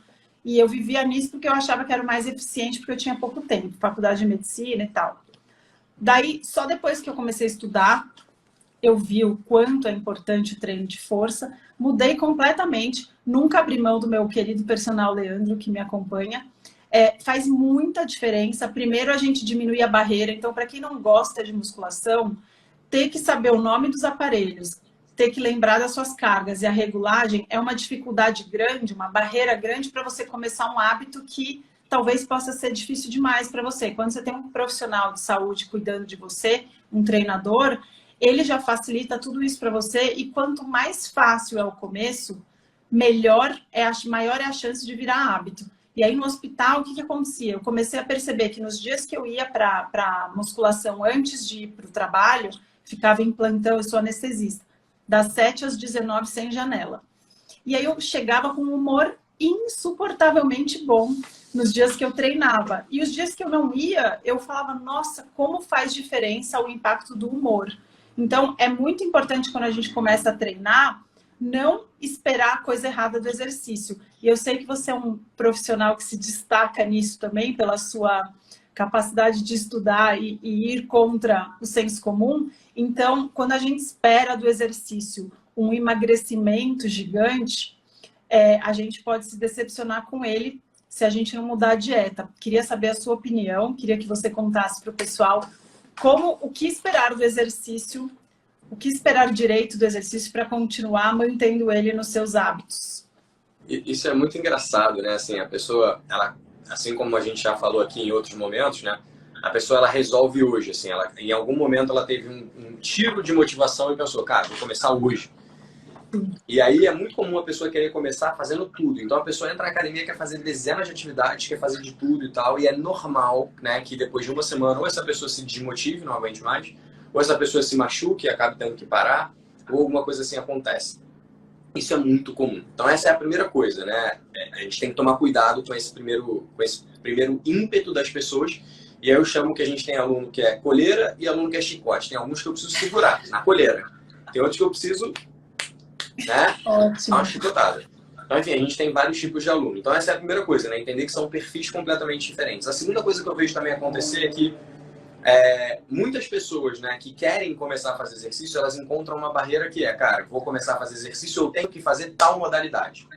E eu vivia nisso porque eu achava que era o mais eficiente, porque eu tinha pouco tempo, faculdade de medicina e tal. Daí, só depois que eu comecei a estudar, eu vi o quanto é importante o treino de força, mudei completamente, nunca abri mão do meu querido personal Leandro, que me acompanha. Faz muita diferença. Primeiro, a gente diminui a barreira. Então, para quem não gosta de musculação, ter que saber o nome dos aparelhos, ter que lembrar das suas cargas e a regulagem é uma dificuldade grande, uma barreira grande para você começar um hábito que talvez possa ser difícil demais para você. Quando você tem um profissional de saúde cuidando de você, um treinador, ele já facilita tudo isso para você e quanto mais fácil é o começo, maior é a chance de virar hábito. E aí no hospital, o que acontecia? Eu comecei a perceber que nos dias que eu ia para musculação antes de ir para o trabalho, ficava em plantão, eu sou anestesista, das 7 às 19 sem janela. E aí eu chegava com um humor insuportavelmente bom nos dias que eu treinava. E os dias que eu não ia, eu falava, nossa, como faz diferença o impacto do humor. Então, é muito importante quando a gente começa a treinar, não esperar a coisa errada do exercício. E eu sei que você é um profissional que se destaca nisso também, pela sua capacidade de estudar e ir contra o senso comum. Então, quando a gente espera do exercício um emagrecimento gigante, a gente pode se decepcionar com ele se a gente não mudar a dieta. Queria saber a sua opinião, queria que você contasse para o pessoal o que esperar do exercício, o que esperar direito do exercício para continuar mantendo ele nos seus hábitos. Isso é muito engraçado, né? Assim, a pessoa, ela, assim como a gente já falou aqui em outros momentos, né? A pessoa, ela resolve hoje, assim, em algum momento ela teve um tiro de motivação e pensou, cara, vou começar hoje. E aí é muito comum a pessoa querer começar fazendo tudo. Então a pessoa entra na academia, quer fazer dezenas de atividades, quer fazer de tudo e tal. E é normal, né, que depois de uma semana ou essa pessoa se desmotive, não aguente mais, ou essa pessoa se machuque e acabe tendo que parar, ou alguma coisa assim acontece. Isso é muito comum. Então essa é a primeira coisa, né? A gente tem que tomar cuidado com esse primeiro ímpeto das pessoas. E aí eu chamo que a gente tem aluno que é coleira e aluno que é chicote. Tem alguns que eu preciso segurar na coleira. Tem outros que eu preciso, né, dar uma chicotada. Então, enfim, a gente tem vários tipos de aluno. Então essa é a primeira coisa, né? Entender que são perfis completamente diferentes. A segunda coisa que eu vejo também acontecer é que muitas pessoas, né, que querem começar a fazer exercício, elas encontram uma barreira que cara, vou começar a fazer exercício, eu tenho que fazer tal modalidade.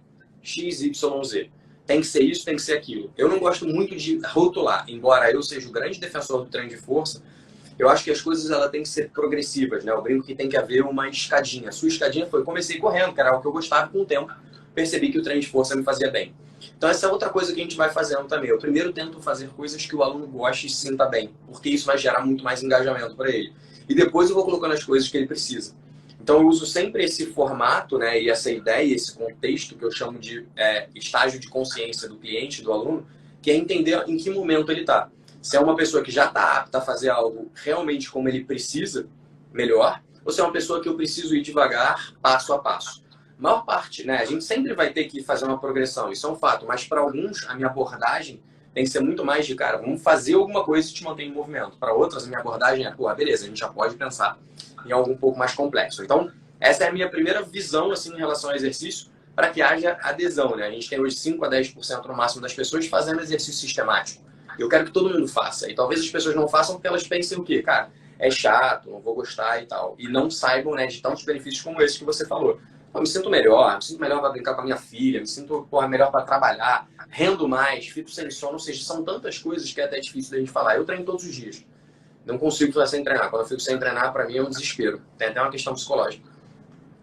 X, Y, Z. Tem que ser isso, tem que ser aquilo. Eu não gosto muito de rotular, embora eu seja o grande defensor do treino de força, eu acho que as coisas ela têm que ser progressivas, né? Eu brinco que tem que haver uma escadinha. A sua escadinha foi, comecei correndo, que era o que eu gostava, com o tempo percebi que o treino de força me fazia bem. Então essa é outra coisa que a gente vai fazendo também. Eu primeiro tento fazer coisas que o aluno goste e se sinta bem, porque isso vai gerar muito mais engajamento para ele. E depois eu vou colocando as coisas que ele precisa. Então eu uso sempre esse formato, né, e essa ideia, esse contexto que eu chamo de estágio de consciência do cliente, do aluno, que é entender em que momento ele está. Se é uma pessoa que já está apta a fazer algo realmente como ele precisa, melhor, ou se é uma pessoa que eu preciso ir devagar, passo a passo. A maior parte, né? A gente sempre vai ter que fazer uma progressão, isso é um fato, mas para alguns a minha abordagem tem que ser muito mais de, cara, vamos fazer alguma coisa que te mantém em movimento. Para outras, a minha abordagem é, pô, beleza, a gente já pode pensar em algo um pouco mais complexo. Então, essa é a minha primeira visão, assim, em relação ao exercício, para que haja adesão, né? A gente tem hoje 5 a 10% no máximo das pessoas fazendo exercício sistemático. Eu quero que todo mundo faça. E talvez as pessoas não façam porque elas pensem o quê? Cara, é chato, não vou gostar e tal. E não saibam, né, de tantos benefícios como esse que você falou. Eu me sinto melhor para brincar com a minha filha, me sinto, porra, melhor para trabalhar, rendo mais, fico sem sono, ou seja, são tantas coisas que é até difícil da gente falar. Eu treino todos os dias. Não consigo ficar sem treinar. Quando eu fico sem treinar, para mim é um desespero. Tem até uma questão psicológica.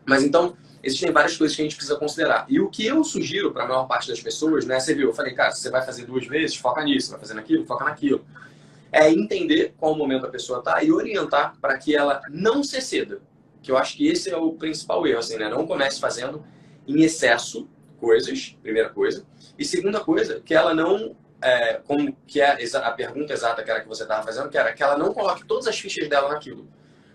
Mas então, existem várias coisas que a gente precisa considerar. E o que eu sugiro para a maior parte das pessoas, né? Você viu, eu falei, cara, se você vai fazer 2 vezes, foca nisso, vai fazer naquilo, foca naquilo. É entender qual momento a pessoa está e orientar para que ela não se exceda. Que eu acho que esse é o principal erro, assim, né? Não comece fazendo em excesso coisas, primeira coisa. E segunda coisa, que ela não, como que é a pergunta exata que era que você estava fazendo, que era que ela não coloque todas as fichas dela naquilo.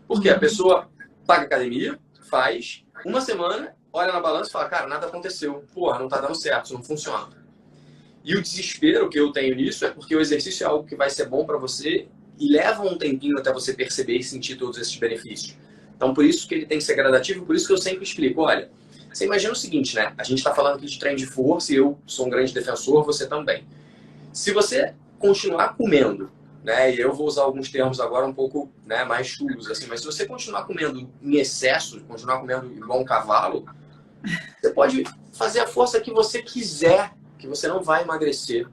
Porque a pessoa paga academia, faz, uma semana, olha na balança e fala, cara, nada aconteceu. Porra, não tá dando certo, isso não funciona. E o desespero que eu tenho nisso é porque o exercício é algo que vai ser bom para você e leva um tempinho até você perceber e sentir todos esses benefícios. Então, por isso que ele tem que ser gradativo, por isso que eu sempre explico, olha, você imagina o seguinte, né? A gente está falando aqui de treino de força e eu sou um grande defensor, você também. Se você continuar comendo, né? E eu vou usar alguns termos agora um pouco, né, mais chulos, assim, mas se você continuar comendo em excesso, continuar comendo igual um cavalo, você pode fazer a força que você quiser, que você não vai emagrecer.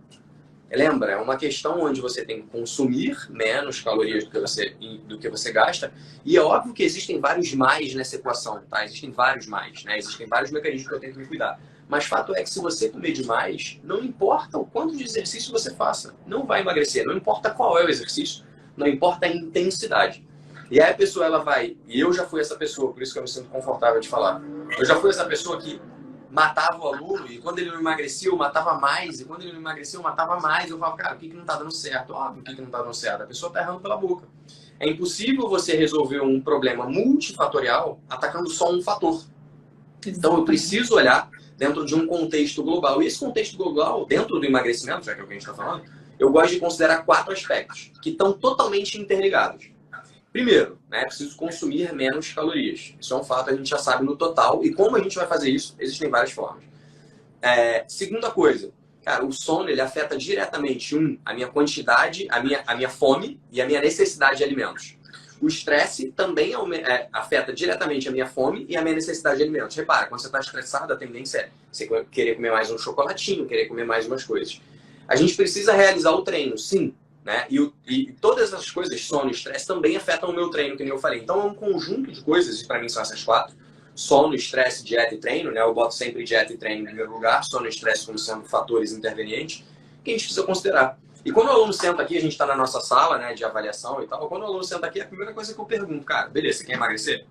Lembra, é uma questão onde você tem que consumir menos calorias do que você gasta. E é óbvio que existem vários mais nessa equação, tá? Existem vários mais, né? Existem vários mecanismos que eu tenho que me cuidar. Mas fato é que se você comer demais, não importa o quanto de exercício você faça, não vai emagrecer. Não importa qual é o exercício, não importa a intensidade. E aí a pessoa, ela vai... E eu já fui essa pessoa, por isso que eu me sinto confortável de falar. Eu já fui essa pessoa que matava o aluno, e quando ele não emagrecia, eu matava mais, e quando ele não emagrecia, eu matava mais. Eu falava, cara, o que não tá dando certo? Óbvio, o que não tá dando certo? A pessoa tá errando pela boca. É impossível você resolver um problema multifatorial atacando só um fator. Então, eu preciso olhar dentro de um contexto global. E esse contexto global, dentro do emagrecimento, já que é o que a gente está falando, eu gosto de considerar 4 aspectos, que estão totalmente interligados. Primeiro, né, é preciso consumir menos calorias. Isso é um fato, a gente já sabe no total. E como a gente vai fazer isso? Existem várias formas. Segunda coisa, cara, o sono ele afeta diretamente, a minha quantidade, a minha fome e a minha necessidade de alimentos. O estresse também afeta diretamente a minha fome e a minha necessidade de alimentos. Repara, quando você está estressado, a tendência é você querer comer mais um chocolatinho, querer comer mais umas coisas. A gente precisa realizar o treino, sim. Né? E todas essas coisas, sono e estresse, também afetam o meu treino, que nem eu falei. Então é um conjunto de coisas, e para mim são essas 4. Sono, estresse, dieta e treino, né? Eu boto sempre dieta e treino em primeiro lugar, sono e estresse como sendo fatores intervenientes, que a gente precisa considerar. E quando o aluno senta aqui, a gente está na nossa sala, né, de avaliação e tal, quando o aluno senta aqui, a primeira coisa que eu pergunto, cara, beleza, você quer emagrecer?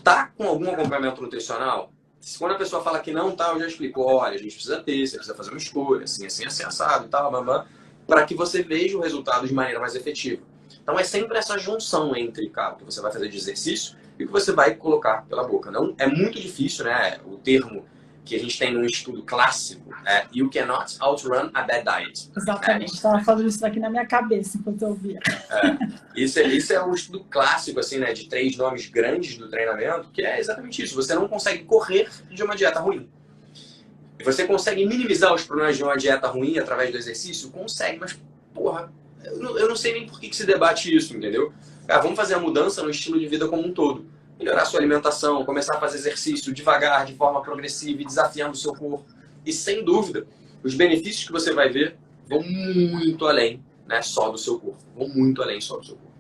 Tá com algum acompanhamento nutricional? Quando a pessoa fala que não, tá, eu já explico, olha, a gente precisa ter, você precisa fazer uma escolha, assim, assado e tal, para que você veja o resultado de maneira mais efetiva. Então é sempre essa junção entre, cara, o que você vai fazer de exercício e o que você vai colocar pela boca. Não, é muito difícil, né? O termo que a gente tem num estudo clássico é You cannot outrun a bad diet. Exatamente, estava falando isso aqui na minha cabeça enquanto eu ouvia. Isso é um estudo clássico, assim, né? De 3 nomes grandes do treinamento, que é exatamente isso. Você não consegue correr de uma dieta ruim. Você consegue minimizar os problemas de uma dieta ruim através do exercício? Consegue, mas, porra, eu não sei nem por que se debate isso, entendeu? Vamos fazer a mudança no estilo de vida como um todo. Melhorar a sua alimentação, começar a fazer exercício devagar, de forma progressiva e desafiando o seu corpo. E, sem dúvida, os benefícios que você vai ver vão muito além, né, só do seu corpo. Vão muito além só do seu corpo.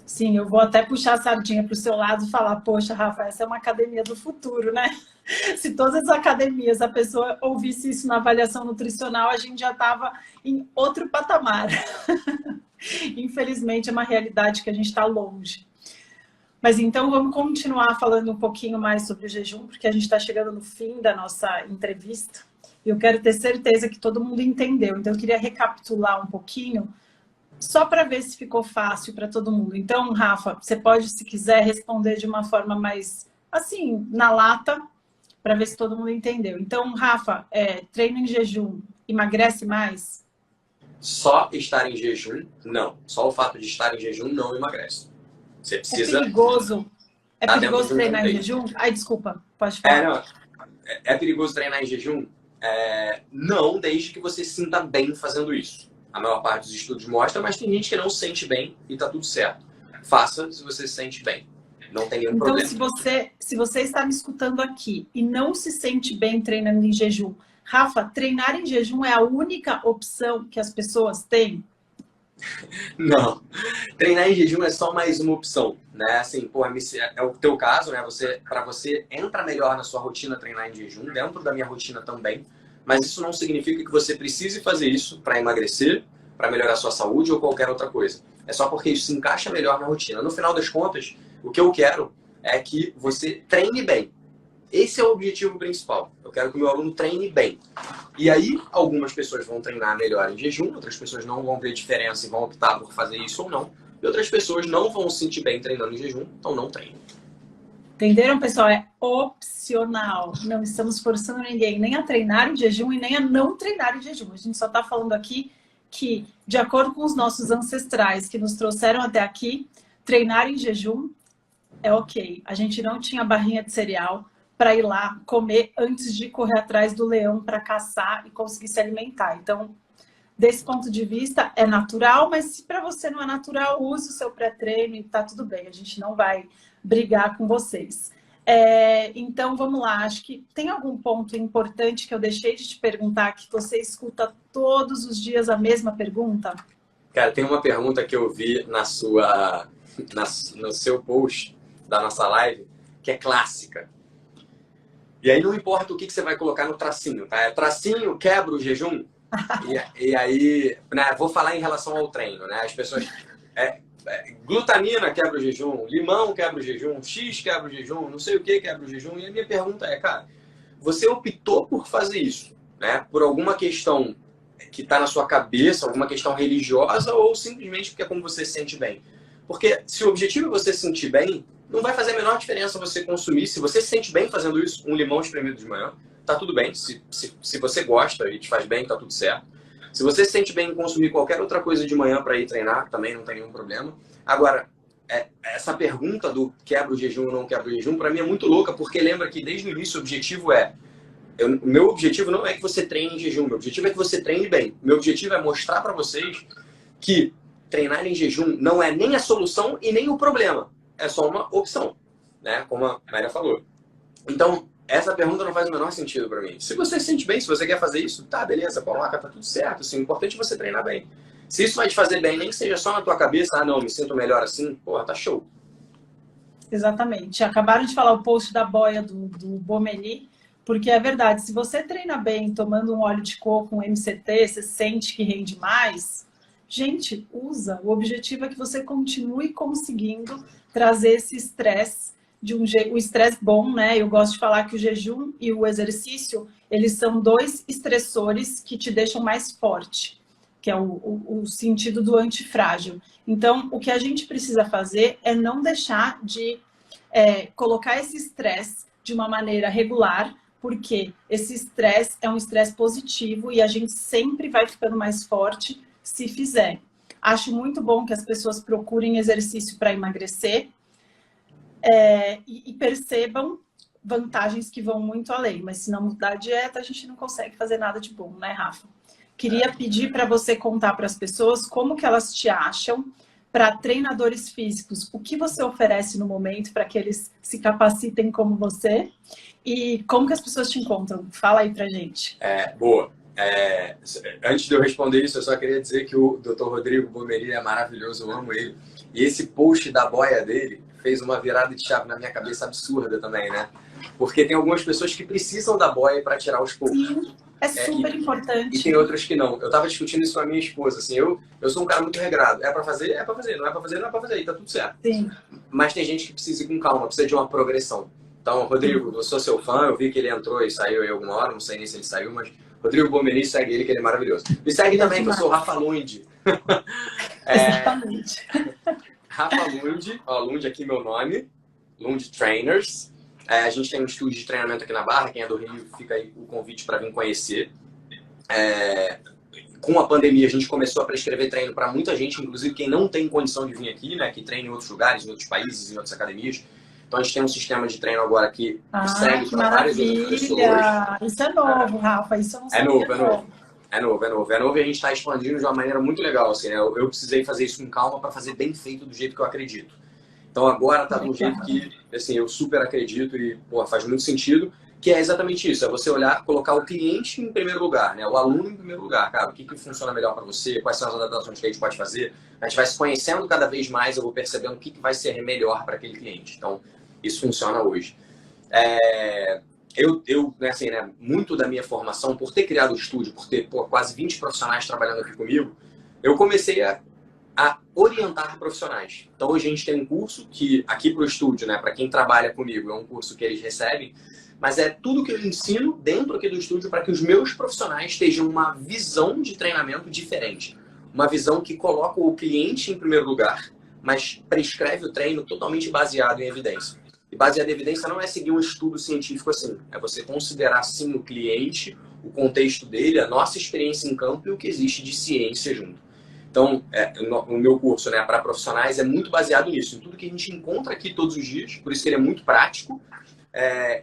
Sim, eu vou até puxar a sardinha para o seu lado e falar, poxa, Rafa, essa é uma academia do futuro, né? Se todas as academias a pessoa ouvisse isso na avaliação nutricional, a gente já estava em outro patamar. Infelizmente, é uma realidade que a gente está longe. Mas então vamos continuar falando um pouquinho mais sobre o jejum, porque a gente está chegando no fim da nossa entrevista. E eu quero ter certeza que todo mundo entendeu. Então eu queria recapitular um pouquinho só para ver se ficou fácil para todo mundo. Então, Rafa, você pode, se quiser, responder de uma forma mais, assim, na lata, para ver se todo mundo entendeu. Então, Rafa, treino em jejum emagrece mais? Só estar em jejum, não. Só o fato de estar em jejum não emagrece. Você precisa... É perigoso. É tá perigoso dentro de um treinar em contexto. jejum? Ai, desculpa, pode falar. Não. É perigoso treinar em jejum? Não, desde que você se sinta bem fazendo isso. A maior parte dos estudos mostra, mas tem gente que não se sente bem e tá tudo certo. Faça se você se sente bem. Não tem nenhum problema. Então, se você está me escutando aqui e não se sente bem treinando em jejum, Rafa, treinar em jejum é a única opção que as pessoas têm? Não. Treinar em jejum é só mais uma opção, né? Assim, é o teu caso, né? Para você entra melhor na sua rotina treinar em jejum, dentro da minha rotina também, mas isso não significa que você precise fazer isso para emagrecer, para melhorar a sua saúde ou qualquer outra coisa. É só porque isso se encaixa melhor na rotina. No final das contas, o que eu quero é que você treine bem. Esse é o objetivo principal. Eu quero que o meu aluno treine bem. E aí, algumas pessoas vão treinar melhor em jejum, outras pessoas não vão ver diferença e vão optar por fazer isso ou não. E outras pessoas não vão se sentir bem treinando em jejum, então não treinem. Entenderam, pessoal? É opcional. Não estamos forçando ninguém nem a treinar em jejum e nem a não treinar em jejum. A gente só está falando aqui que, de acordo com os nossos ancestrais que nos trouxeram até aqui, treinar em jejum é ok. A gente não tinha barrinha de cereal para ir lá comer antes de correr atrás do leão para caçar e conseguir se alimentar. Então, desse ponto de vista, é natural, mas se para você não é natural, use o seu pré-treino e tá tudo bem. A gente não vai brigar com vocês. Então, vamos lá. Acho que tem algum ponto importante que eu deixei de te perguntar, que você escuta todos os dias a mesma pergunta? Cara, tem uma pergunta que eu vi no seu post da nossa live, que é clássica. E aí não importa o que você vai colocar no tracinho, tá? Tracinho quebra o jejum. E aí, né, vou falar em relação ao treino, né? As pessoas... glutamina quebra o jejum, limão quebra o jejum, X quebra o jejum, não sei o que quebra o jejum. E a minha pergunta é, cara, você optou por fazer isso, né? Por alguma questão que está na sua cabeça, alguma questão religiosa ou simplesmente porque é como você se sente bem? Porque se o objetivo é você se sentir bem, não vai fazer a menor diferença você consumir. Se você se sente bem fazendo isso, um limão espremido de manhã, tá tudo bem. Se você gosta e te faz bem, tá tudo certo. Se você se sente bem em consumir qualquer outra coisa de manhã para ir treinar, também não tem nenhum problema. Agora, essa pergunta do quebra o jejum ou não quebra o jejum, para mim é muito louca, porque lembra que desde o início o objetivo o meu objetivo não é que você treine em jejum, meu objetivo é que você treine bem. Meu objetivo é mostrar para vocês que treinar em jejum não é nem a solução e nem o problema. É só uma opção, né? Como a Maria falou. Então, essa pergunta não faz o menor sentido para mim. Se você se sente bem, se você quer fazer isso, tá, beleza, coloca, tá tudo certo. Assim, o importante é você treinar bem. Se isso vai te fazer bem, nem que seja só na tua cabeça, não, me sinto melhor assim, porra, tá show. Exatamente. Acabaram de falar o post da boia do Bomeni, porque é verdade, se você treina bem tomando um óleo de coco, um MCT, você sente que rende mais, gente, usa. O objetivo é que você continue conseguindo trazer esse estresse o estresse bom, né? Eu gosto de falar que o jejum e o exercício, eles são dois estressores que te deixam mais forte, que é o sentido do antifrágil. Então, o que a gente precisa fazer é não deixar de colocar esse estresse de uma maneira regular, porque esse estresse é um estresse positivo e a gente sempre vai ficando mais forte se fizer. Acho muito bom que as pessoas procurem exercício para emagrecer e percebam vantagens que vão muito além. Mas se não mudar a dieta, a gente não consegue fazer nada de bom, né, Rafa? Queria pedir para você contar para as pessoas como que elas te acham para treinadores físicos. O que você oferece no momento para que eles se capacitem como você? E como que as pessoas te encontram? Fala aí pra gente. Boa. Antes de eu responder isso, eu só queria dizer que o Dr. Rodrigo Bomeri é maravilhoso, eu amo ele. E esse post da boia dele fez uma virada de chave na minha cabeça absurda também, né? Porque tem algumas pessoas que precisam da boia para tirar os poucos. Sim, é super importante. E tem outras que não. Eu tava discutindo isso com a minha esposa, assim, eu sou um cara muito regrado. É para fazer? É para fazer. Não é para fazer? Não é para fazer. E tá tudo certo. Sim. Mas tem gente que precisa ir com calma, precisa de uma progressão. Então, Rodrigo, eu sou seu fã, eu vi que ele entrou e saiu aí alguma hora, não sei nem se ele saiu, mas Rodrigo Bomeri, segue ele, que ele é maravilhoso. Me segue também, que eu sou o Rafa Lund. Exatamente. Rafa Lund, ó, Lund aqui meu nome, Lund Trainers. A gente tem um estúdio de treinamento aqui na Barra, quem é do Rio, fica aí o convite para vir conhecer. Com a pandemia, a gente começou a prescrever treino para muita gente, inclusive quem não tem condição de vir aqui, né, que treina em outros lugares, em outros países, em outras academias. Então, a gente tem um sistema de treino agora que segue para várias outras pessoas. Isso é novo, Rafa, isso eu não sabia. É novo e a gente está expandindo de uma maneira muito legal. Assim, né? Eu precisei fazer isso com calma para fazer bem feito do jeito que eu acredito. Então, agora está de um jeito que assim, eu super acredito e faz muito sentido. Que é exatamente isso, é você olhar, colocar o cliente em primeiro lugar, né? O aluno em primeiro lugar, cara, o que funciona melhor para você, quais são as adaptações que a gente pode fazer. A gente vai se conhecendo cada vez mais, eu vou percebendo o que vai ser melhor para aquele cliente. Então, isso funciona hoje. Assim, né, muito da minha formação, por ter criado o estúdio, por ter quase 20 profissionais trabalhando aqui comigo, eu comecei a orientar profissionais. Então, hoje a gente tem um curso que, aqui para o estúdio, né, para quem trabalha comigo, é um curso que eles recebem, mas é tudo que eu ensino dentro aqui do estúdio para que os meus profissionais tenham uma visão de treinamento diferente. Uma visão que coloca o cliente em primeiro lugar, mas prescreve o treino totalmente baseado em evidência. E baseado em evidência não é seguir um estudo científico assim. É você considerar, sim, o cliente, o contexto dele, a nossa experiência em campo e o que existe de ciência junto. Então, o meu curso, né, para profissionais é muito baseado nisso. Em tudo que a gente encontra aqui todos os dias. Por isso que ele é muito prático.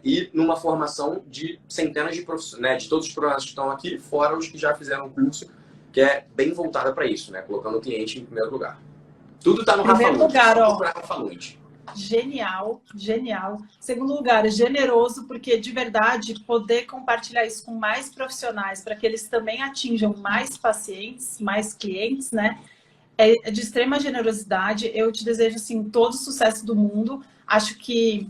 E numa formação de centenas de profissionais, né, de todos os profissionais que estão aqui, fora os que já fizeram o curso, que é bem voltada para isso, né, colocando o cliente em primeiro lugar. Tudo está no Rafa Lund. Rafa Lund. Genial, genial. Segundo lugar, generoso, porque de verdade poder compartilhar isso com mais profissionais para que eles também atinjam mais pacientes, mais clientes, né? É de extrema generosidade. Eu te desejo assim todo o sucesso do mundo. Acho que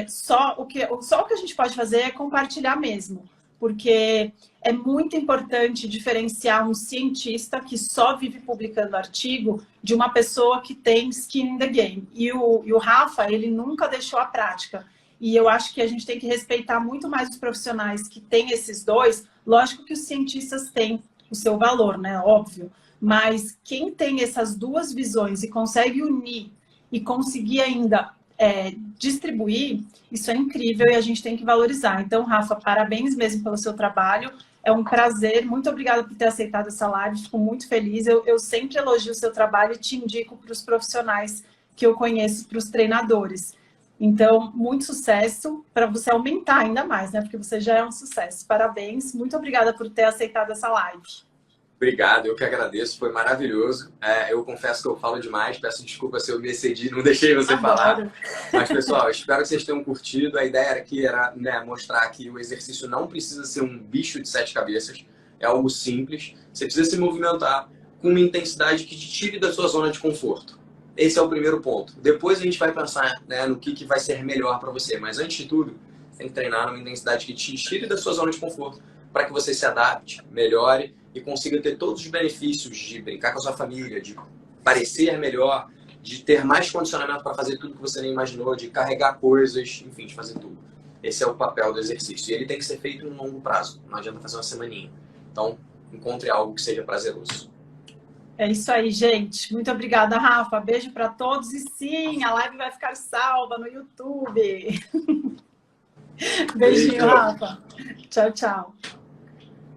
só o que a gente pode fazer é compartilhar mesmo, porque é muito importante diferenciar um cientista que só vive publicando artigo de uma pessoa que tem skin in the game. E o Rafa, ele nunca deixou a prática. E eu acho que a gente tem que respeitar muito mais os profissionais que têm esses dois. Lógico que os cientistas têm o seu valor, né? Óbvio. Mas quem tem essas duas visões e consegue unir e conseguir ainda distribuir, isso é incrível e a gente tem que valorizar. Então, Rafa, parabéns mesmo pelo seu trabalho. É um prazer. Muito obrigada por ter aceitado essa live. Fico muito feliz. Eu sempre elogio o seu trabalho e te indico para os profissionais que eu conheço, para os treinadores. Então, muito sucesso para você aumentar ainda mais, né? Porque você já é um sucesso. Parabéns. Muito obrigada por ter aceitado essa live. Obrigado, eu que agradeço, foi maravilhoso. Eu confesso que eu falo demais, peço desculpa se eu me excedi, não deixei você falar. Mas, pessoal, espero que vocês tenham curtido. A ideia aqui era, né, mostrar que o exercício não precisa ser um bicho de 7 cabeças, é algo simples. Você precisa se movimentar com uma intensidade que te tire da sua zona de conforto. Esse é o primeiro ponto. Depois a gente vai pensar, né, no que vai ser melhor para você. Mas, antes de tudo, você tem que treinar numa intensidade que te tire da sua zona de conforto para que você se adapte, melhore e consiga ter todos os benefícios de brincar com a sua família, de parecer melhor, de ter mais condicionamento para fazer tudo que você nem imaginou, de carregar coisas, enfim, de fazer tudo. Esse é o papel do exercício. E ele tem que ser feito em um longo prazo. Não adianta fazer uma semaninha. Então, encontre algo que seja prazeroso. É isso aí, gente. Muito obrigada, Rafa. Beijo para todos. E sim, a live vai ficar salva no YouTube. Beijinho, Rafa. Tchau, tchau.